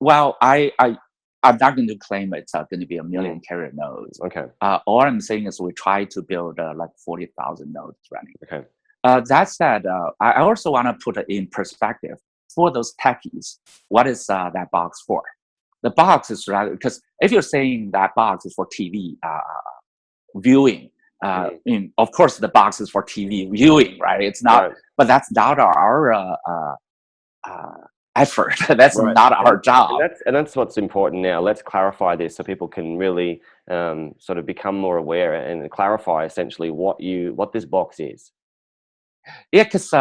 well, I'm not going to claim it's going to be 1 million Mm, carrier nodes. okay, All I'm saying is we try to build like 40,000 nodes running. okay. That said, I also want to put it in perspective for those techies. What is that box for? The box is rather, because if you're saying that box is for TV viewing, Mm, of course the box is for TV viewing, right? It's not, right, but that's not our uh, effort. That's right. not our job. And that's what's important now. Let's clarify this so people can really sort of become more aware and clarify essentially what this box is. Yeah, because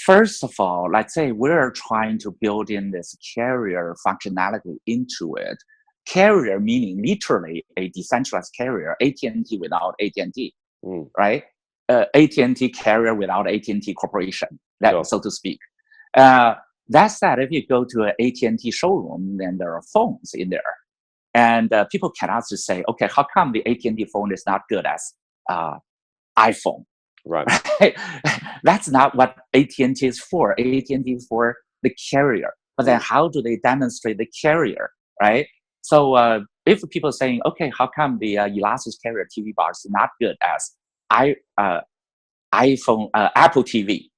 First of all, let's say we're trying to build in this carrier functionality into it. Carrier meaning literally a decentralized carrier, AT&T without AT&T, right? AT&T carrier without AT&T corporation, so to speak. That said, if you go to an AT&T showroom, then there are phones in there. And people can also say, okay, how come the AT&T phone is not good as iPhone? Right. That's not what AT&T is for. AT&T is for the carrier. But then how do they demonstrate the carrier, right? So if people are saying, okay, how come the Elastic Carrier TV box is not good as iPhone, Apple TV?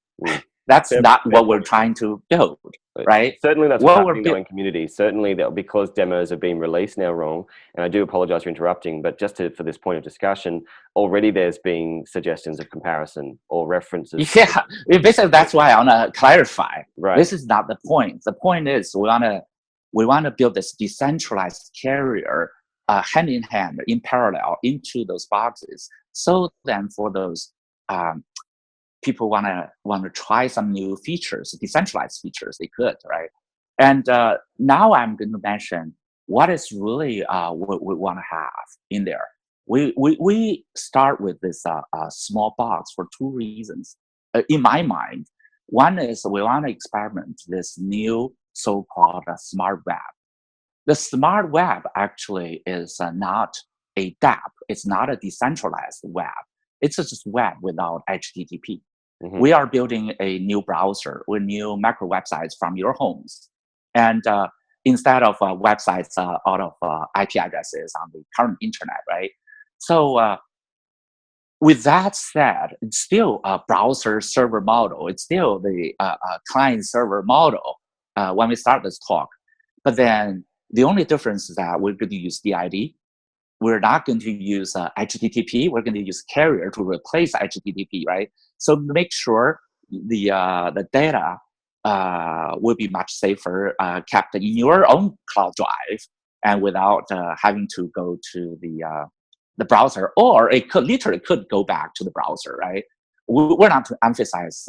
That's not what we're trying to build, right? Certainly that's what's happening in community. Certainly that because demos are being released now, Rong, and I do apologize for interrupting, but just for this point of discussion, already there's been suggestions of comparison or references. Yeah, basically that's why I want to clarify. Right. This is not the point. The point is we want to build this decentralized carrier hand in hand, in parallel, into those boxes. So then for those people want to try some new features, decentralized features, they could, right? And now I'm going to mention what is really what we want to have in there. We start with this small box for two reasons. In my mind, one is we want to experiment this new so-called smart web. The smart web actually is not a DApp. It's not a decentralized web. It's just web without HTTP. We are building a new browser with new macro websites from your homes. And instead of websites out of IP addresses on the current internet, right? So with that said, it's still a browser server model. It's still the client server model when we start this talk. But then the only difference is that we're going to use DID. We're not going to use HTTP. We're going to use carrier to replace HTTP, right? So make sure the data will be much safer kept in your own cloud drive and without having to go to the browser, or it could literally go back to the browser, right? We're not to emphasize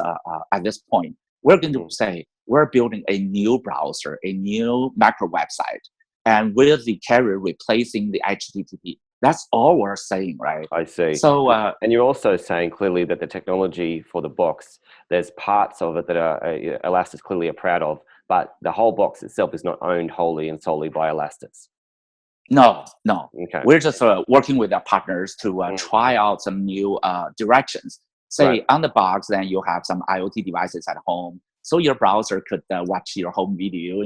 at this point. We're going to say we're building a new browser, a new macro website, and with the carrier replacing the HTTP. That's all we're saying, right? I see. So, and you're also saying clearly that the technology for the box, there's parts of it that Elastis clearly are proud of, but the whole box itself is not owned wholly and solely by Elastis. No. Okay. We're just working with our partners to try out some new directions. Say on the box, then you have some IoT devices at home, so your browser could watch your home video,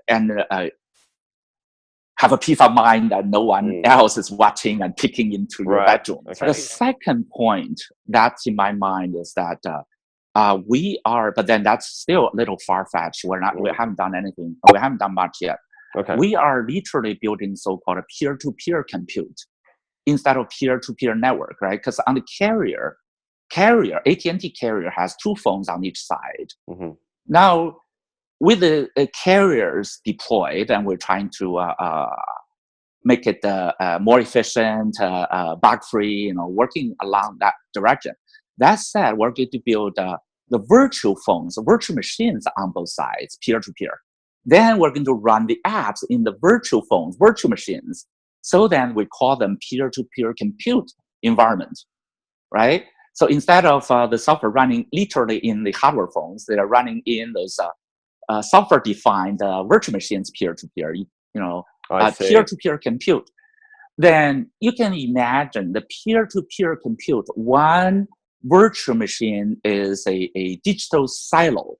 and have a peace of mind that no one else is watching and peeking into your bedroom. Okay. The second point that's in my mind is that we are, but then that's still a little far-fetched. We haven't done anything. We haven't done much yet. Okay. We are literally building so-called peer-to-peer compute instead of peer-to-peer network, right? Because on the carrier, AT&T carrier has two phones on each side. Now, with the carriers deployed, and we're trying to make it more efficient, bug-free, working along that direction. That said, we're going to build the virtual phones, virtual machines on both sides, peer-to-peer. Then we're going to run the apps in the virtual phones, virtual machines. So then we call them peer-to-peer compute environment, right? So instead of the software running literally in the hardware phones, they are running in those software-defined virtual machines peer-to-peer, peer-to-peer compute. Then you can imagine the peer-to-peer compute. One virtual machine is a digital silo.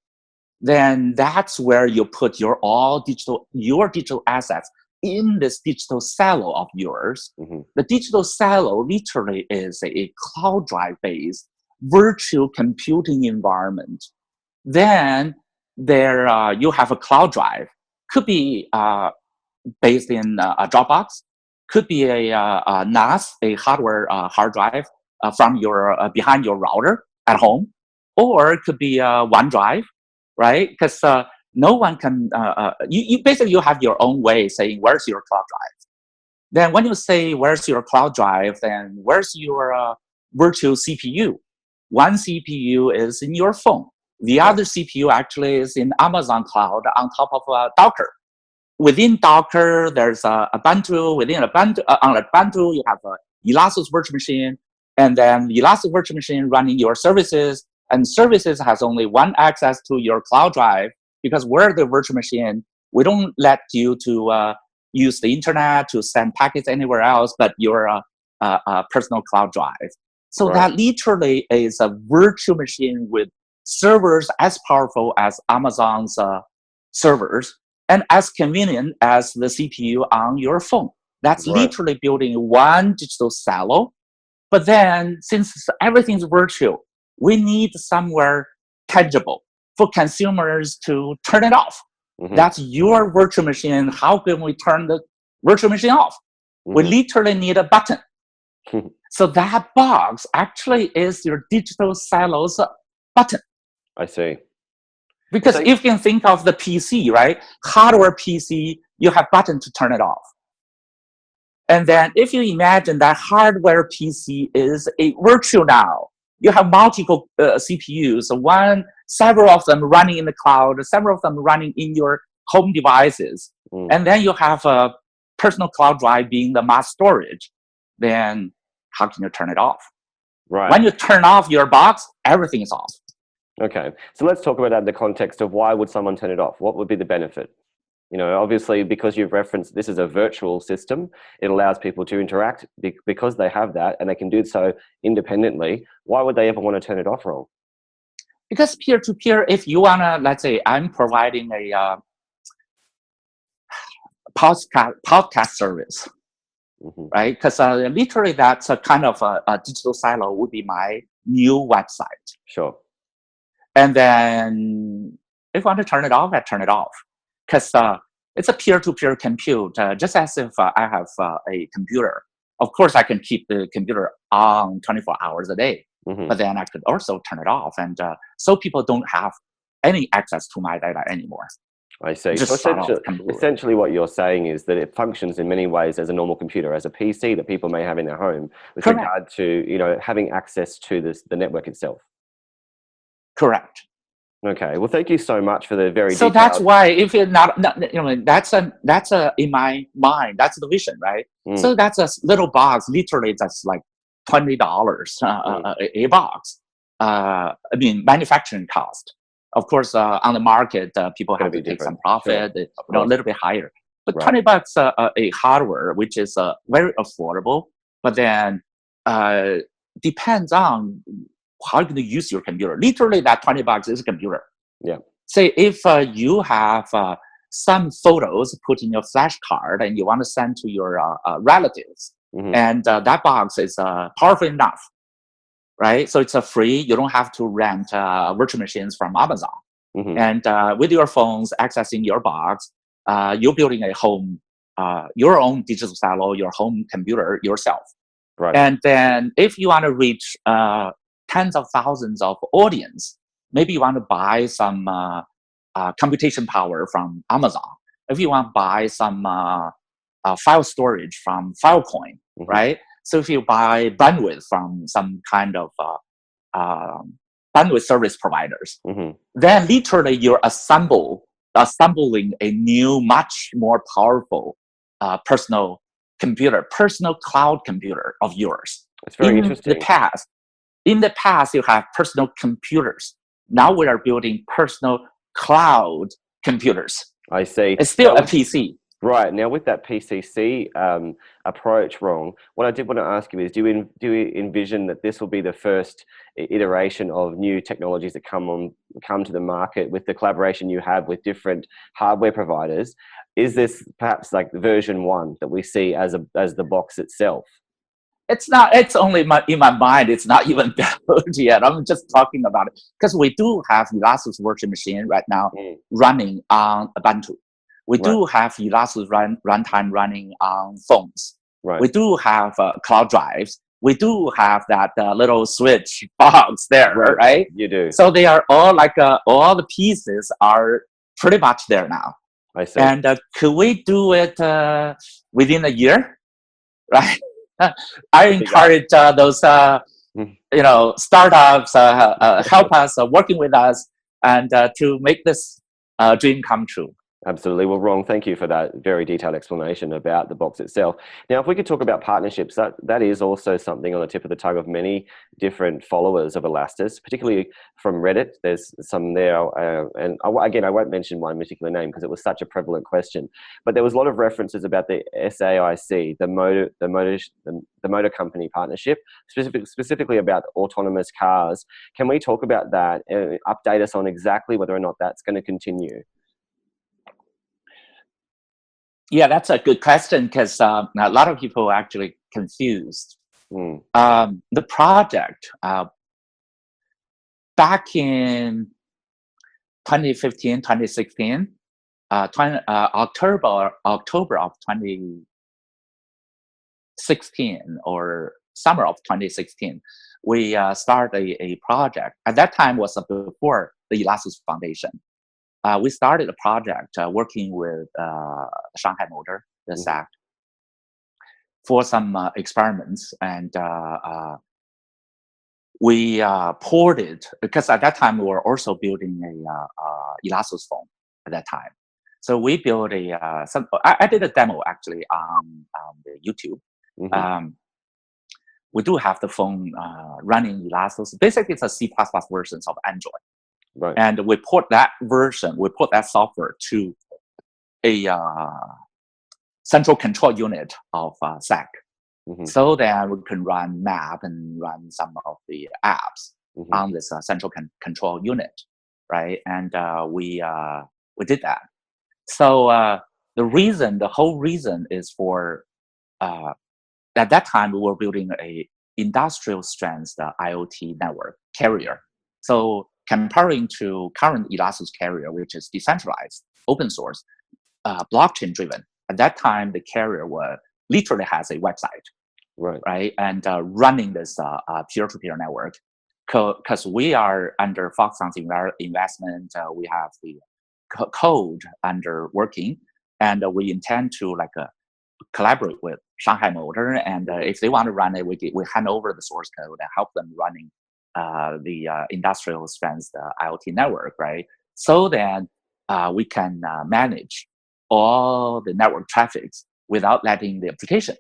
Then that's where you put your digital assets in this digital silo of yours. The digital silo literally is a cloud drive-based virtual computing environment. Then there you have a cloud drive, could be based in a Dropbox, could be a NAS, a hardware hard drive from your behind your router at home, or it could be OneDrive, right? Because no one can. You basically you have your own way saying where's your cloud drive. Then when you say where's your cloud drive, then where's your virtual CPU? one CPU is in your phone. The other CPU actually is in Amazon Cloud on top of Docker. Within Docker, there's a Ubuntu. Within Ubuntu, on Ubuntu, you have a Elastic Virtual Machine, and then Elastic Virtual Machine running your services. And services has only one access to your cloud drive, because we're the virtual machine. We don't let you to use the internet to send packets anywhere else but your personal cloud drive. So that literally is a virtual machine with servers as powerful as Amazon's servers and as convenient as the CPU on your phone. That's literally building one digital silo. But then, since everything's virtual, we need somewhere tangible for consumers to turn it off. That's your virtual machine. How can we turn the virtual machine off? We literally need a button. So that box actually is your digital silos button. I see. Because if you can think of the PC, right? Hardware PC, you have button to turn it off. And then if you imagine that hardware PC is a virtual now, you have multiple CPUs, several of them running in the cloud, several of them running in your home devices. And then you have a personal cloud drive being the mass storage. Then how can you turn it off? When you turn off your box, everything is off. Okay, so let's talk about that in the context of why would someone turn it off? What would be the benefit? You know, obviously, because you've referenced this is a virtual system, it allows people to interact because they have that and they can do so independently. Why would they ever want to turn it off, Rong? Because peer-to-peer, if you want to, let's say I'm providing a podcast service, right? Because literally that's a kind of a digital silo would be my new website. Sure. And then if I want to turn it off, I turn it off. Because it's a peer-to-peer compute, just as if I have a computer. Of course, I can keep the computer on 24 hours a day, but then I could also turn it off. And so people don't have any access to my data anymore. I see. So essentially what you're saying is that it functions in many ways as a normal computer, as a PC that people may have in their home with regard to, you know, having access to the network itself. Correct. Okay. Well, thank you so much for the very So detailed... that's why if you're not you know, that's a in my mind, that's the vision, right? So that's a little box, literally that's like $20 a box. I mean, manufacturing cost. Of course, on the market, people have to take some profit, you know, a little bit higher. But $20 a hardware, which is very affordable, but then depends on how you're going to use your computer. Literally, that $20 is a computer. Yeah. Say if you have some photos put in your flash card and you want to send to your relatives, and that box is powerful enough, right? So it's free. You don't have to rent virtual machines from Amazon. And with your phones accessing your box, you're building a home, your own digital silo, your home computer yourself. And then if you want to reach tens of thousands of audience, maybe you want to buy some computation power from Amazon. If you want to buy some file storage from Filecoin, right? So if you buy bandwidth from some kind of bandwidth service providers, then literally you're assembling a new, much more powerful personal computer, personal cloud computer of yours. It's very interesting. In the past, you have personal computers. Now we are building personal cloud computers. I see. It's still a PC. Right. Now, with that PCC approach, Rong, what I did want to ask you is, do you envision that this will be the first iteration of new technologies that come to the market with the collaboration you have with different hardware providers? Is this perhaps like version 1 that we see as the box itself? It's not. It's only in my mind. It's not even built yet. I'm just talking about it because we do have Elastic Virtual Machine right now running on Ubuntu. We do have Elastic runtime running on phones. We do have cloud drives. We do have that little switch box there, right? You do. So they are all like all the pieces are pretty much there now. I see. And could we do it within a year, right? I encourage those startups help us, working with us, and to make this dream come true. Absolutely. Well, Rong, thank you for that very detailed explanation about the box itself. Now, if we could talk about partnerships, that is also something on the tip of the tongue of many different followers of Elastus, particularly from Reddit. There's some there, and again, I won't mention one particular name because it was such a prevalent question. But there was a lot of references about the SAIC, the motor company partnership, specifically about autonomous cars. Can we talk about that and update us on exactly whether or not that's going to continue? Yeah, that's a good question because a lot of people are actually confused. The project back in 2015, 2016, October of 2016 or summer of 2016, we started a project. At that time was before the Elastus Foundation. We started a project working with Shanghai Motor, the SAC, for some experiments, and we ported, because at that time we were also building a Elastus phone at that time. So we built I did a demo actually on the YouTube. We do have the phone running Elastus. Basically, it's a C++ version of Android. Right. And we put that software to a central control unit of SAC, so that we can run map and run some of the apps on this central control unit, right? And we did that. So the whole reason is for at that time we were building a industrial strength IoT network carrier. So comparing to current Elastus carrier, which is decentralized, open source, blockchain driven, at that time the carrier literally has a website, right? And running this peer-to-peer network. Because we are under Foxconn's investment, we have the code under working, and we intend to collaborate with Shanghai Motor, and if they want to run it, we hand over the source code and help them running the industrial strength IoT network, right? So that we can manage all the network traffics without letting the application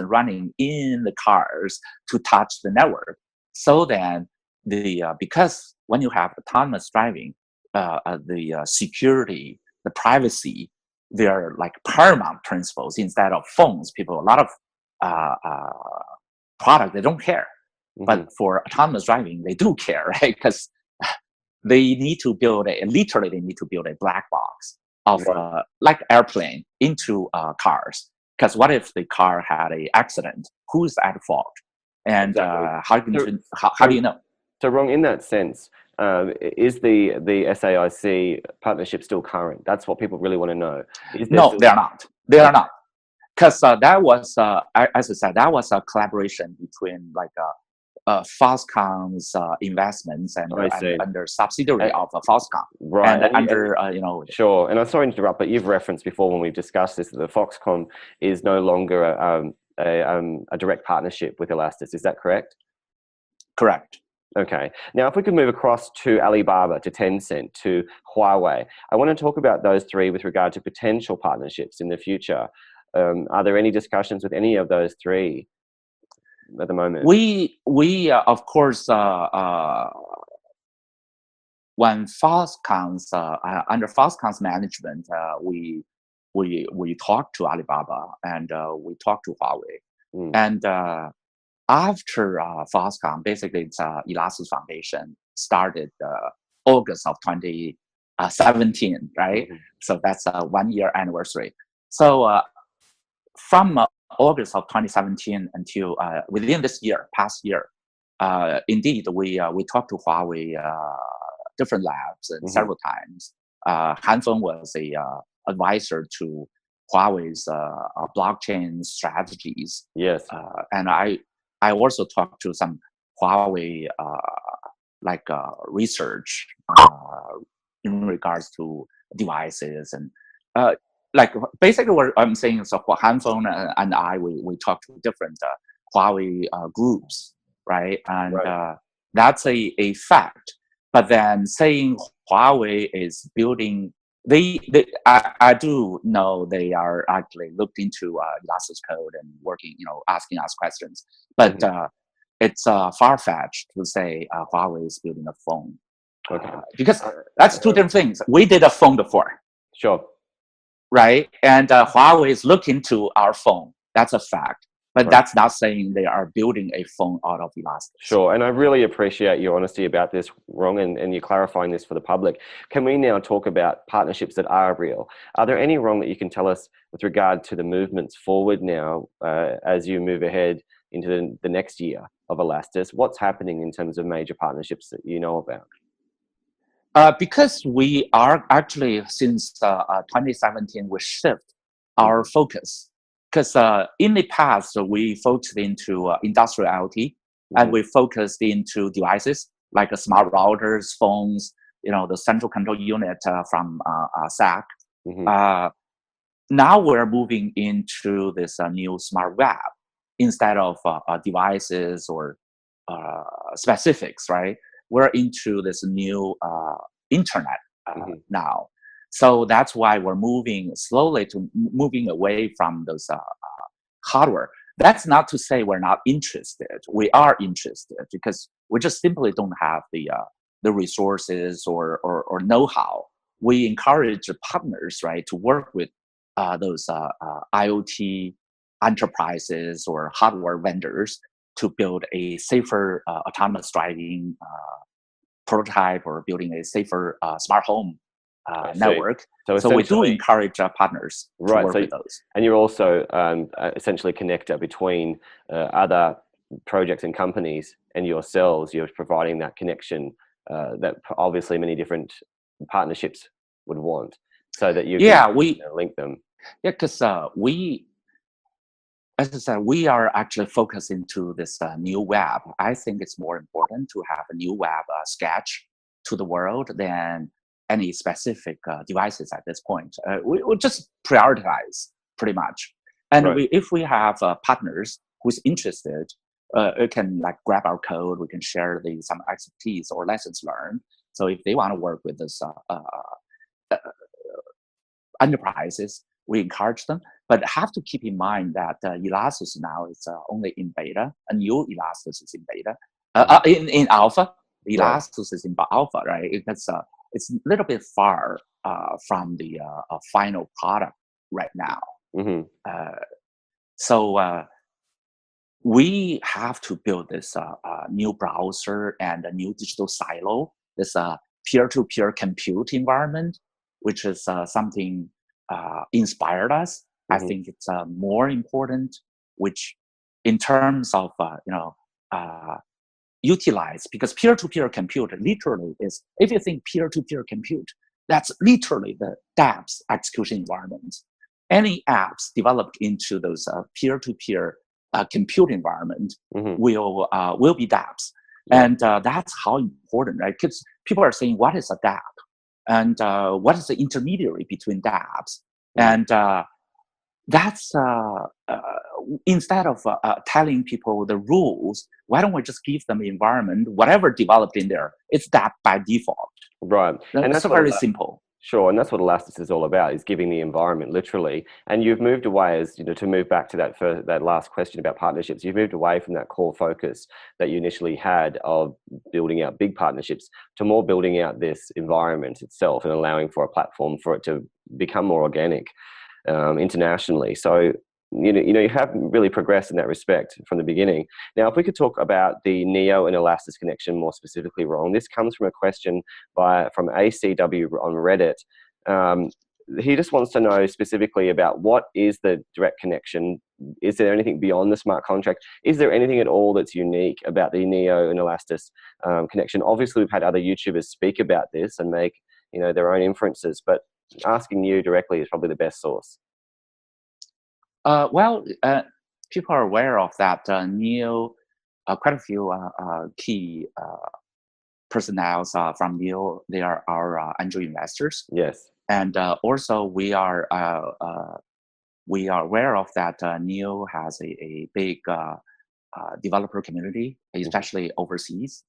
running in the cars to touch the network. So then because when you have autonomous driving, the security, the privacy, they're like paramount principles. Instead of phones, a lot of product, they don't care. But for autonomous driving, they do care, right? Because they need to build a black box of like airplane into cars. Because what if the car had an accident? Who's at fault? And how do you know? So, Rong, in that sense, is the SAIC partnership still current? That's what people really want to know. No, they are not. They are not. Because that was, as I said, that was a collaboration between Foxconn's investments and under subsidiary of Foxconn, right? And under Sure. And I'm sorry to interrupt, but you've referenced before when we've discussed this that the Foxconn is no longer a direct partnership with Elastus. Is that correct? Correct. Okay. Now, if we could move across to Alibaba, to Tencent, to Huawei, I want to talk about those three with regard to potential partnerships in the future. Are there any discussions with any of those three at the moment? We of course, when Foxconn's under Foxconn's management, we talked to Alibaba and we talked to Huawei, and after Foxconn, basically it's Elastus Foundation started August of 2017, right? So that's a 1 year anniversary. So from August of 2017 until within this year, past year, indeed we talked to Huawei different labs and several times. Han Feng was a advisor to Huawei's blockchain strategies. Yes, and I also talked to some Huawei research in regards to devices and basically what I'm saying is Han Feng and I we talked to different Huawei groups, right? And Right. that's a fact. But then saying Huawei is building, I do know they are actually looked into Elastic's code and working, asking us questions. But Mhm. it's far-fetched to say Huawei is building a phone. Okay. Because Uh, that's two different things. We did a phone before, sure. right? And Huawei is looking to our phone. That's a fact. But Right. that's not saying they are building a phone out of Elastic. Sure, and I really appreciate your honesty about this, Rong, and you clarifying this for the public. Can we now talk about partnerships that are real? Are there any, Rong, that you can tell us with regard to the movements forward now as you move ahead into the next year of Elastis? What's happening in terms of major partnerships that you know about? Because we are actually, since 2017, we shift our focus. Because in the past, we focused into industrial IoT, and Mm-hmm. we focused into devices like smart routers, phones, the central control unit from SAC. Mm-hmm. Now we're moving into this new smart web instead of devices or specifics, right? We're into this new internet Mm-hmm. now. So that's why we're moving slowly to moving away from those hardware. That's not to say we're not interested. We are interested because we just simply don't have the resources or know-how. We encourage partners, right, to work with those IoT enterprises or hardware vendors to build a safer autonomous driving prototype or building a safer smart home I see. network. So So we do essentially, encourage partners to right. work So, with those. and you're also essentially a connector between other projects and companies and yourselves. You're providing that connection that obviously many different partnerships would want, so that you can Yeah, we link them. because we, as I said, we are actually focusing to this new web. I think it's more important to have a new web sketch to the world than any specific devices at this point. We just prioritize pretty much. And Right. if we have partners who's interested, it can like grab our code. We can share some expertise or lessons learned. So if they want to work with this enterprises, we encourage them, but have to keep in mind that Elastis now is only in beta. A new Elastis is in beta, in alpha. Right. Elastis is in alpha, right? Because it's a little bit far from the final product right now. Mm-hmm. So we have to build this new browser and a new digital silo, this peer-to-peer compute environment, which is something inspired us. I Mm-hmm. think it's more important, which in terms of utilize, because peer-to-peer compute literally is, if you think peer-to-peer compute, that's literally the dApps execution environment. Any apps developed into those peer-to-peer compute environment Mm-hmm. will be dApps. Right. And that's how important, right? Because people are saying, what is a dApp? And what is the intermediary between dApps? Mm-hmm. And that's instead of telling people the rules, why don't we just give them the environment, whatever developed in there, it's that by default. Right. And It's that's what very simple. sure, and that's what Elastis is all about, is giving the environment literally. And you've moved away, as you know, to move back to that last question about partnerships. You've moved away from that core focus that you initially had of building out big partnerships to more building out this environment itself and allowing for a platform for it to become more organic internationally. So you have really progressed in that respect from the beginning. Now, if we could talk about the Neo and Elastis connection more specifically, Ron, this comes from a question from ACW on Reddit. He just wants to know specifically about what is the direct connection. Is there anything beyond the smart contract? Is there anything at all that's unique about the Neo and Elastis connection? Obviously, we've had other YouTubers speak about this and make their own inferences, but asking you directly is probably the best source. Well, people are aware of that. Neo, quite a few key personnel from Neo, they are our angel investors. Yes. And also we are aware of that. Neo has a big developer community, especially overseas,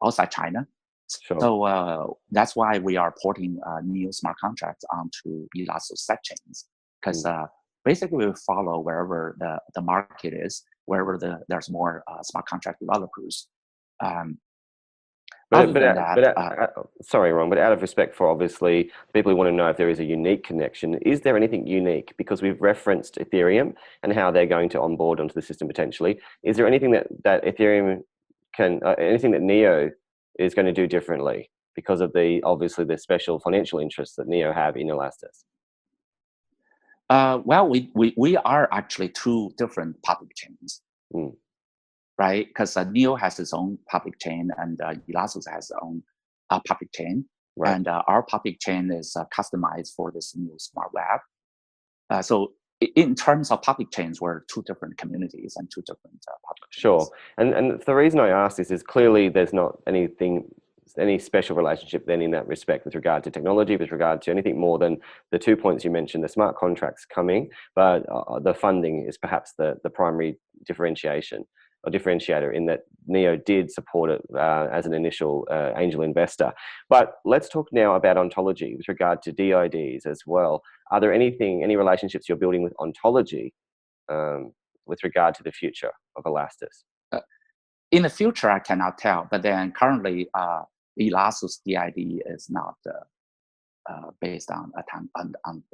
outside China. Sure. So that's why we are porting new smart contracts onto Elastos set chains, because basically we follow wherever the market is, wherever there's more smart contract developers. Sorry, Ron, but out of respect for obviously people who want to know if there is a unique connection, is there anything unique? Because we've referenced Ethereum and how they're going to onboard onto the system potentially. Is there anything that Ethereum can, anything that Neo is going to do differently because of obviously the special financial interests that Neo have in Elastos? Well, we are actually two different public chains. Right? Because Neo has its own public chain and Elastos has its own public chain. Right. And our public chain is customized for this new smart web. So in terms of public chains, we're two different communities and two different public chains. Sure. And the reason I ask this is clearly there's not any special relationship then in that respect with regard to technology, with regard to anything more than the 2 points you mentioned, the smart contracts coming, but the funding is perhaps the primary differentiation. Or differentiator in that Neo did support it as an initial angel investor. But let's talk now about ontology with regard to DIDs as well. Are there any relationships you're building with ontology with regard to the future of Elastos? In the future, I cannot tell, but then currently Elastos DID is not based on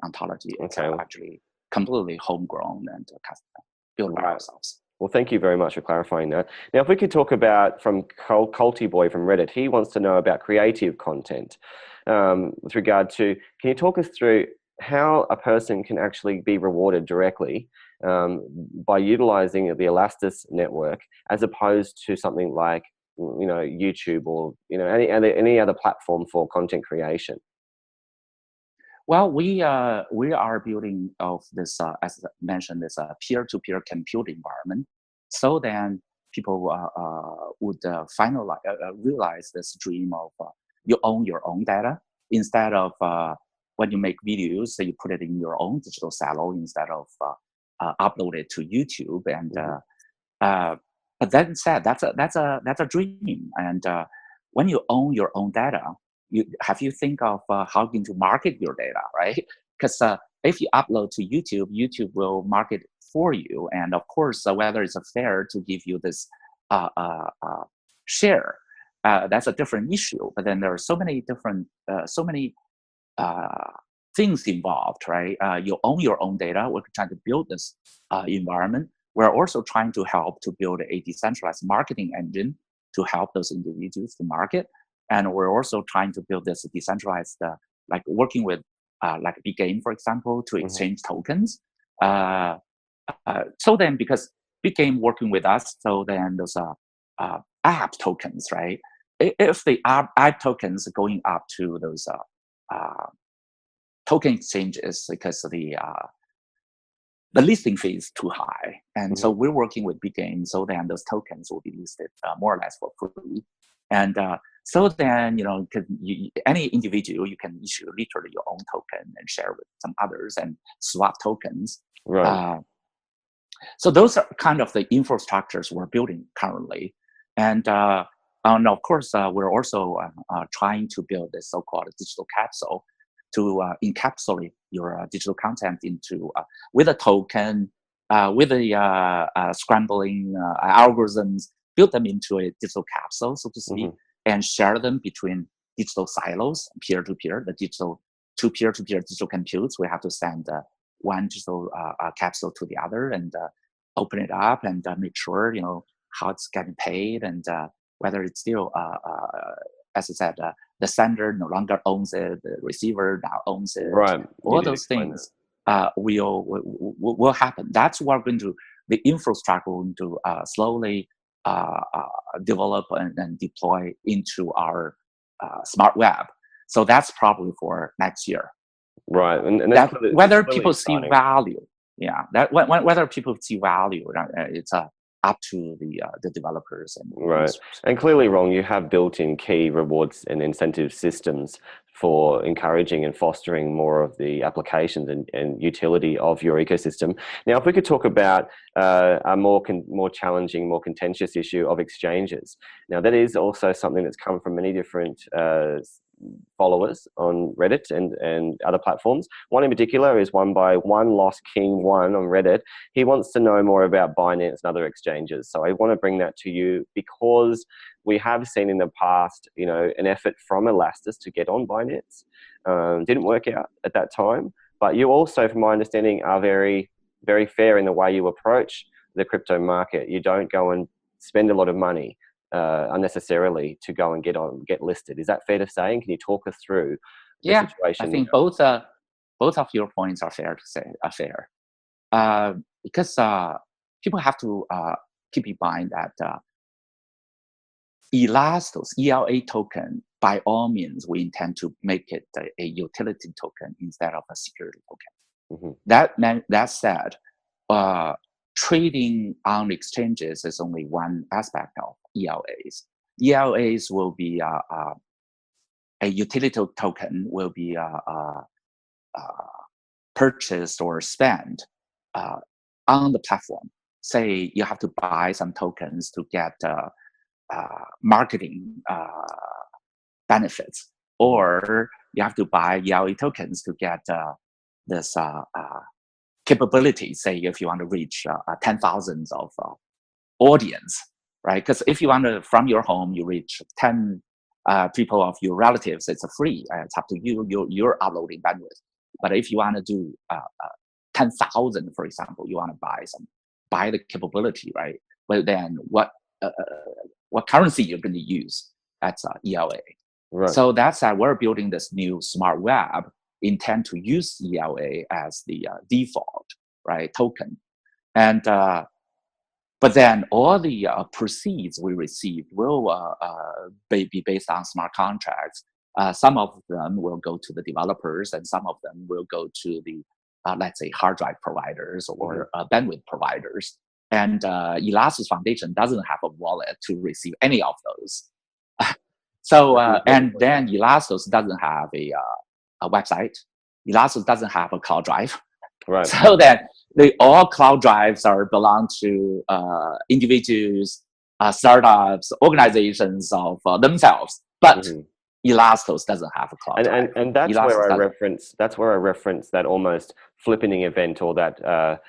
ontology. It's actually completely homegrown and custom built by ourselves. Well, thank you very much for clarifying that. Now, if we could talk about from Culty Boy from Reddit, he wants to know about creative content with regard to, can you talk us through how a person can actually be rewarded directly by utilizing the Elastos network as opposed to something like, YouTube or, any other platform for content creation? Well, we are building of this, as mentioned, this peer-to-peer compute environment. So then people would finally realize this dream of you own your own data instead of when you make videos, so you put it in your own digital silo instead of upload it to YouTube. And but that said, that's a dream. And when you own your own data, have you think of how you to market your data, right? Because if you upload to YouTube, YouTube will market for you, and of course, whether it's fair to give you this share, that's a different issue. But then there are so many different, things involved, right? You own your own data. We're trying to build this environment. We're also trying to help to build a decentralized marketing engine to help those individuals to market. And we're also trying to build this decentralized, like working with like Big Game, for example, to exchange tokens. So then, because Big Game working with us, so then those app tokens, right? If the app tokens are going up to those token exchanges because the listing fee is too high, and so we're working with Big Game, so then those tokens will be listed more or less for free. And so then, any individual, you can issue literally your own token and share with some others and swap tokens. Right. So those are kind of the infrastructures we're building currently. And of course, we're also trying to build this so-called digital capsule to encapsulate your digital content into with a token, with the scrambling algorithms, build them into a digital capsule, so to speak, and share them between digital silos, peer-to-peer, the digital to peer-to-peer digital computes. We have to send one digital capsule to the other and open it up and make sure, how it's getting paid and whether it's still, as I said, the sender no longer owns it, the receiver now owns it. Right. All those things will happen. That's what we're going to, the infrastructure we're going to slowly develop and deploy into our smart web. So that's probably for next year. Right. And that, whether people see value, that whether people see value, it's up to the developers and Right. users. And clearly, Rong, you have built in key rewards and incentive systems for encouraging and fostering more of the applications and utility of your ecosystem. Now, if we could talk about a more challenging, more contentious issue of exchanges. Now, that is also something that's come from many different followers on Reddit and other platforms. One in particular is one by One Lost King One on Reddit. He wants to know more about Binance and other exchanges. So I want to bring that to you because we have seen in the past, you know, an effort from Elastus to get on Binance. Didn't work out at that time, but you also, from my understanding, are very, very fair in the way you approach the crypto market. You don't go and spend a lot of money unnecessarily to go and get listed. Is that fair to say? And can you talk us through the situation? I think both of your points are fair to say. Because people have to keep in mind that Elastos ELA token, by all means, we intend to make it a utility token instead of a security token. That said, trading on exchanges is only one aspect of ELAs. ELAs will be a utility token will be purchased or spent on the platform. Say you have to buy some tokens to get marketing benefits, or you have to buy ELA tokens to get this capability. Say if you want to reach 10,000 of audience, right? Because if you want to, from your home, you reach 10 people of your relatives, it's free. It's up to you. You're uploading bandwidth. But if you want to do 10,000, for example, you want to buy the capability, right? Well, then what currency you're going to use? That's ELA. Right. So that's why we're building this new smart web, intend to use ELA as the default, right, token. And but then all the proceeds we receive will be based on smart contracts. Some of them will go to the developers, and some of them will go to the, let's say, hard drive providers or bandwidth providers. And Elastos Foundation doesn't have a wallet to receive any of those. So, and then Elastos doesn't have a website. Elastos doesn't have a cloud drive. Right. So that all cloud drives belong to individuals, startups, organizations of themselves. But Elastos doesn't have a cloud drive. And that's where I reference. That's where I reference that almost flippening event, or that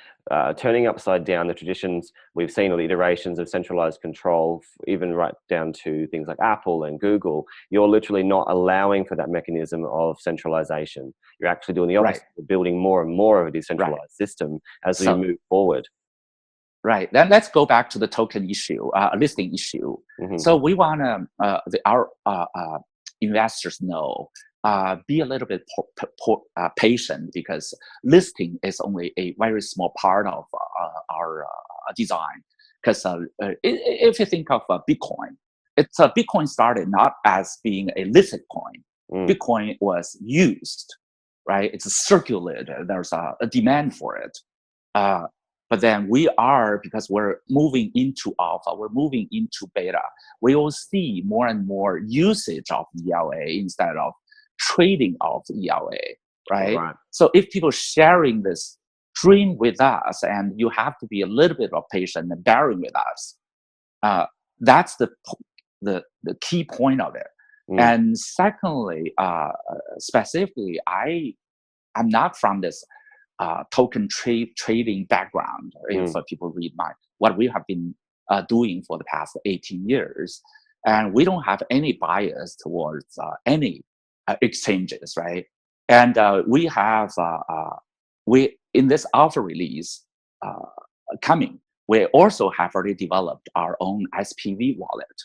turning upside down the traditions we've seen, or the iterations of centralized control, even right down to things like Apple and Google. You're literally not allowing for that mechanism of centralization. You're actually doing the opposite, building more and more of a decentralized system as we move forward. Right. Then let's go back to the token issue, listing issue. So we want to our investors know, be a little bit patient, because listing is only a very small part of our design. Because if you think of Bitcoin, Bitcoin started not as being a listed coin. Bitcoin was used, right? It's circulated. There's a demand for it. But then because we're moving into alpha, we're moving into beta, we will see more and more usage of ELA instead of trading of ELA, right? So if people sharing this dream with us, and you have to be a little bit of patient and bearing with us, that's the key point of it. And secondly, specifically, I'm not from this token trading background. If people read what we have been doing for the past 18 years, and we don't have any bias towards any exchanges, right? And we have in this alpha release coming, we also have already developed our own SPV wallet,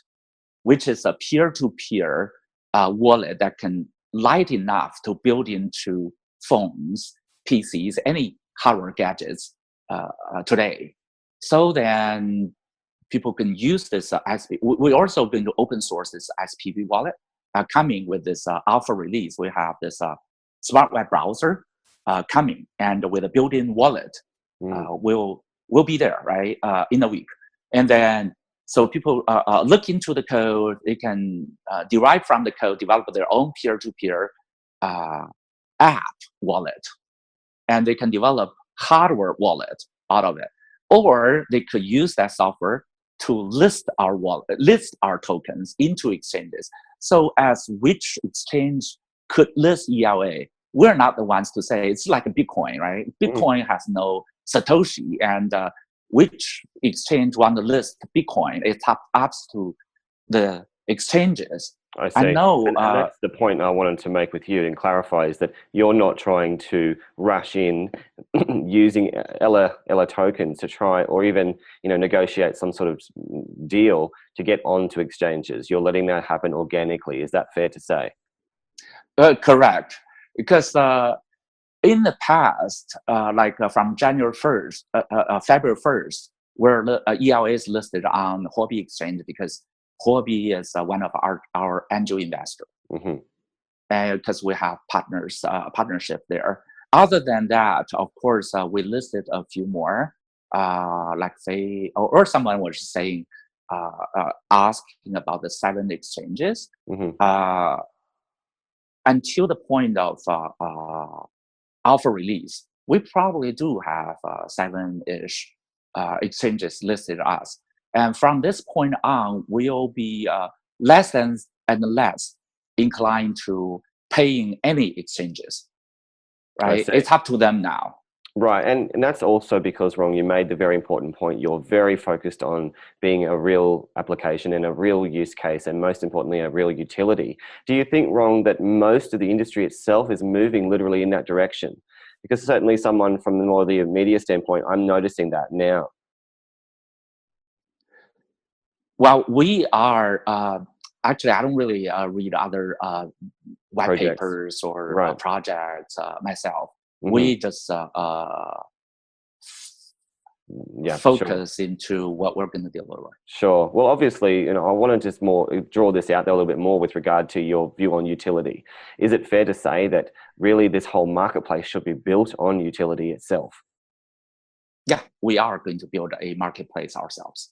which is a peer-to-peer wallet that can light enough to build into phones, PCs, any hardware gadgets today. So then people can use this SPV. We're also going to open source this SPV wallet. Coming with this alpha release, we have this smart web browser coming, and with a built-in wallet, will be there, right, in a week. And then, so people look into the code, they can derive from the code, develop their own peer-to-peer app wallet, and they can develop hardware wallet out of it. Or they could use that software to list our wallet, list our tokens into exchanges. So as which exchange could list ELA, we're not the ones to say. It's like a Bitcoin, right? Bitcoin has no Satoshi, and which exchange want to list Bitcoin, it's up to the exchanges. I see. I know, and that's the point I wanted to make with you and clarify, is that you're not trying to rush in using Ella tokens to try, or even negotiate some sort of deal to get onto exchanges. You're letting that happen organically. Is that fair to say? Correct. Because in the past, from January 1st, February 1st, where ELA is listed on Huobi Exchange, because Huobi is one of our angel investors, because we have partnership there. Other than that, of course, we listed a few more, like say, or someone was saying, asking about the 7 exchanges. Until the point of alpha release, we probably do have 7-ish exchanges listed us. And from this point on, we'll be less and less inclined to paying any exchanges, right? It's up to them now. Right, and that's also because, Rong, you made the very important point. You're very focused on being a real application and a real use case, and most importantly, a real utility. Do you think, Rong, that most of the industry itself is moving literally in that direction? Because certainly someone from more the media standpoint, I'm noticing that now. Well, we are, actually, I don't really read other white papers or projects myself. We just focus into what we're going to deliver. Sure. Well, obviously, I want to just draw this out there a little bit more with regard to your view on utility. Is it fair to say that really this whole marketplace should be built on utility itself? Yeah, we are going to build a marketplace ourselves.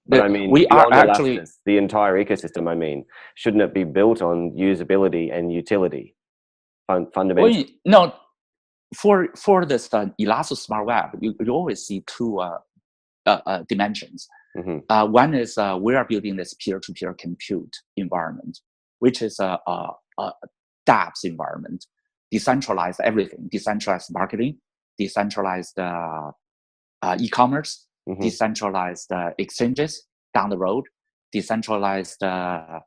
But I mean, we are actually the entire ecosystem. I mean, shouldn't it be built on usability and utility fundamentally? No. For this Elastic Smart Web, you always see 2 dimensions. One is we are building this peer-to-peer compute environment, which is a dApps environment, decentralized everything, decentralized marketing, decentralized e-commerce, decentralized exchanges down the road, decentralized file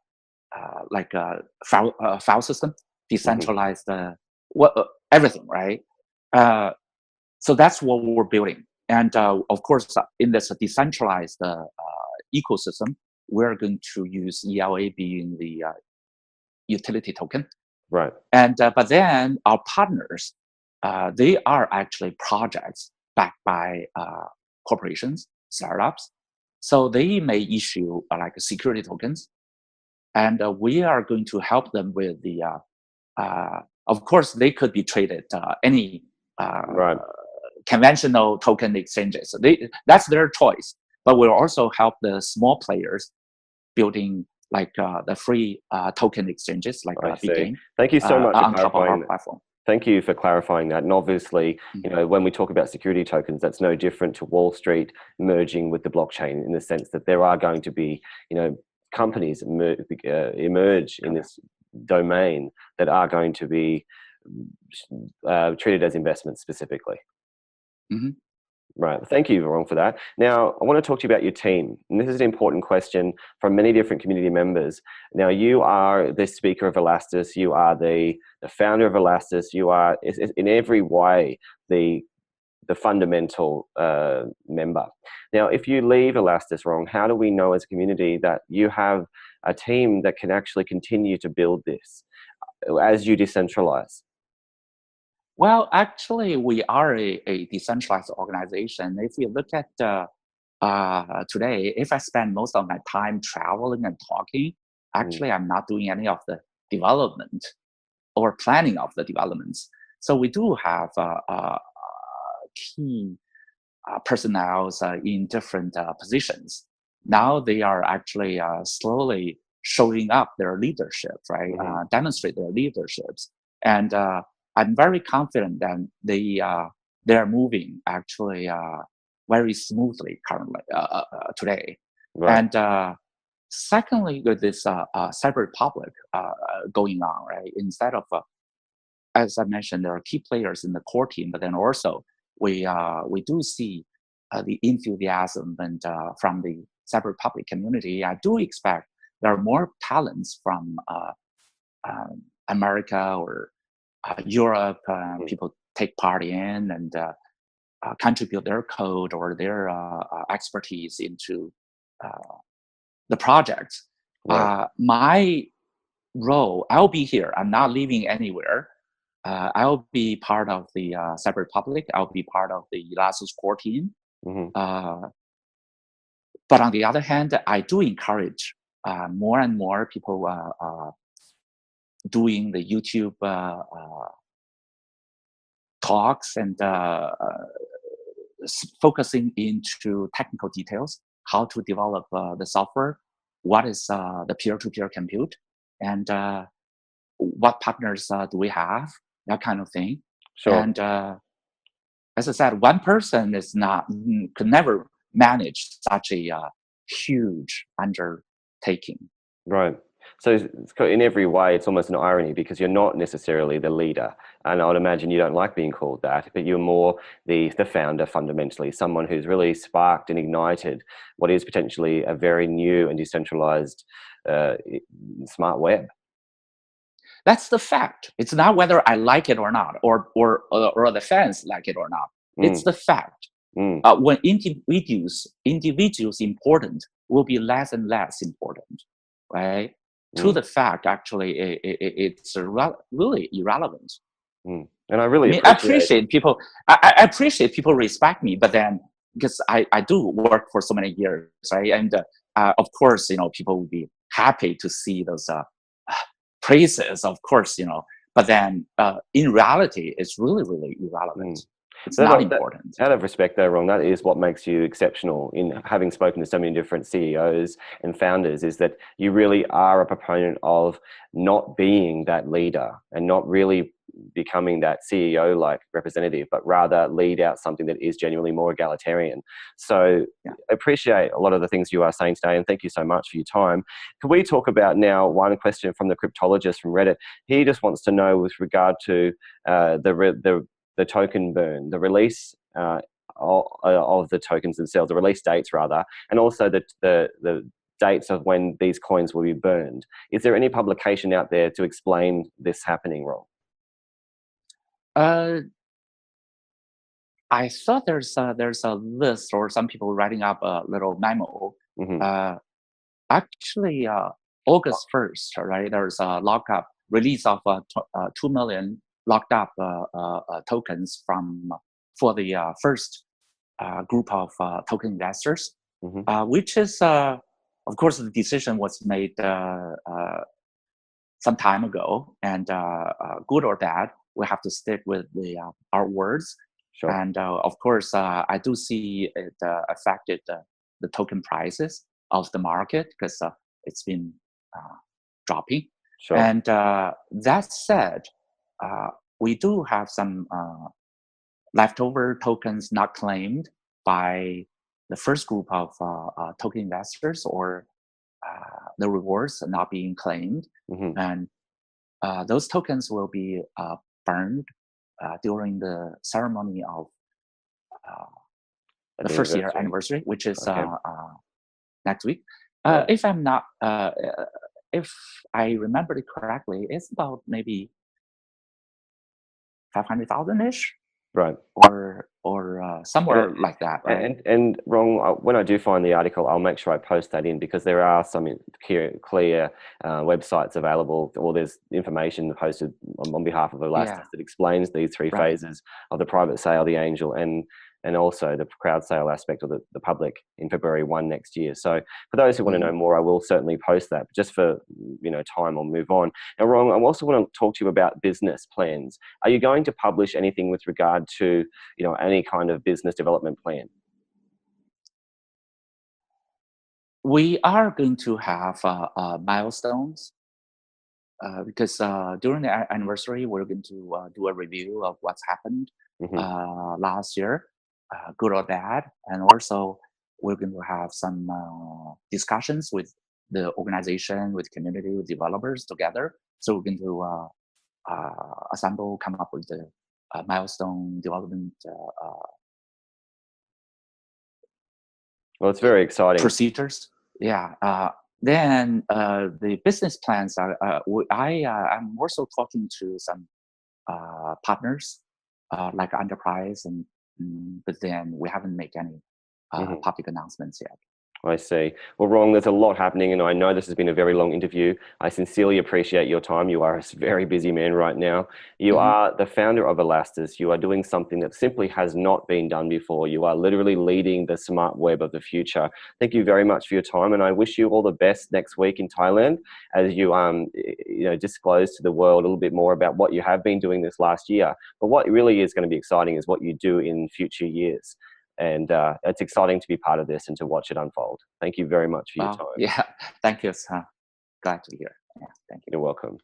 system, decentralized everything, right? So that's what we're building. And of course, in this decentralized ecosystem, we're going to use ELA being the utility token. Right. And but then our partners, they are actually projects backed by corporations, startups. So they may issue like security tokens. And we are going to help them with the, of course, they could be traded any conventional token exchanges. So that's their choice. But we'll also help the small players building like the free token exchanges like Bitgain. Thank you so much on top of our platform. Thank you for clarifying that. And obviously, when we talk about security tokens, that's no different to Wall Street merging with the blockchain, in the sense that there are going to be, companies emerge in this domain that are going to be treated as investments specifically. Right. Thank you, Rong, for that. Now, I want to talk to you about your team. And this is an important question from many different community members. Now, you are the speaker of Elastus. You are the founder of Elastus. You are, in every way, the fundamental member. Now, if you leave Elastus, Rong, how do we know as a community that you have a team that can actually continue to build this as you decentralize? Well, actually, we are a decentralized organization. If you look at today, if I spend most of my time traveling and talking, actually, I'm not doing any of the development or planning of the developments. So we do have key personnel in different positions. Now they are actually slowly showing up their leadership, right? Demonstrate their leaderships, and I'm very confident that they're moving actually very smoothly currently today. Right. And secondly, with this Cyber Republic going on, right? Instead of as I mentioned, there are key players in the core team, but then also we do see the enthusiasm and from the Cyber Republic community. I do expect there are more talents from America or Europe. People take part in and contribute their code or their expertise into the project. Right. My role, I'll be here. I'm not leaving anywhere. I'll be part of the Cyber Republic. I'll be part of the Elastos core team. But on the other hand, I do encourage more and more people doing the YouTube talks and focusing into technical details, how to develop the software, what is the peer-to-peer compute, and what partners do we have, that kind of thing. Sure. And as I said, one person could never manage such a huge undertaking. Right. So in every way, it's almost an irony because you're not necessarily the leader. And I would imagine you don't like being called that, but you're more the founder fundamentally, someone who's really sparked and ignited what is potentially a very new and decentralized smart web. That's the fact. It's not whether I like it or not, or the fans like it or not. It's the fact. When individuals important will be less and less important, right? To the fact, actually, it's really irrelevant. And I really appreciate people. I appreciate people respect me, but then because I do work for so many years, right? And of course, people will be happy to see those praises, of course, but then in reality, it's really, really irrelevant. It's not important. Out of respect, though, Rong, that is what makes you exceptional in having spoken to so many different CEOs and founders, is that you really are a proponent of not being that leader and not really becoming that CEO-like representative, but rather lead out something that is genuinely more egalitarian. So I appreciate a lot of the things you are saying today, and thank you so much for your time. Can we talk about now one question from the cryptologist from Reddit? He just wants to know with regard to the token burn, the release of the tokens themselves, the release dates rather, and also the dates of when these coins will be burned. Is there any publication out there to explain this happening, Rong? I thought there's a list or some people writing up a little memo. Actually, August 1st, right? There's a lockup release of 2 million locked up tokens for the first group of token investors, which is, of course, the decision was made some time ago, and good or bad, we have to stick with our words. Sure. And of course, I do see it affected the token prices of the market because it's been dropping. Sure. And that said, we do have some leftover tokens not claimed by the first group of token investors, or the rewards not being claimed. And those tokens will be burned during the ceremony of the first year anniversary, which is next week. If I'm not, if I remember it correctly, it's about maybe 500,000-ish, right? Or somewhere like that, right? And Rong, when I do find the article, I'll make sure I post that in, because there are some clear websites available, or there's information posted on behalf of Elastos that explains these three phases of the private sale, the angel, and and also the crowd sale aspect of the public in February 1 next year. So for those who want to know more, I will certainly post that. But just for time, I'll move on. Now, Rong, I also want to talk to you about business plans. Are you going to publish anything with regard to any kind of business development plan? We are going to have milestones because during the anniversary, we're going to do a review of what's happened last year, good or bad, and also we're going to have some discussions with the organization, with community, with developers together. So we're going to come up with the milestone development well, it's very exciting. procedures. Yeah. Then the business plans are. I'm also talking to some partners like enterprise, but then we haven't made any public announcements yet. I see. Well, Rong, there's a lot happening, and I know this has been a very long interview. I sincerely appreciate your time. You are a very busy man right now. You are the founder of Elastus. You are doing something that simply has not been done before. You are literally leading the smart web of the future. Thank you very much for your time, and I wish you all the best next week in Thailand as you disclose to the world a little bit more about what you have been doing this last year. But what really is going to be exciting is what you do in future years. And it's exciting to be part of this and to watch it unfold. Thank you very much for your time. Yeah, thank you, sir. Glad to hear. Yeah, thank you. You're welcome.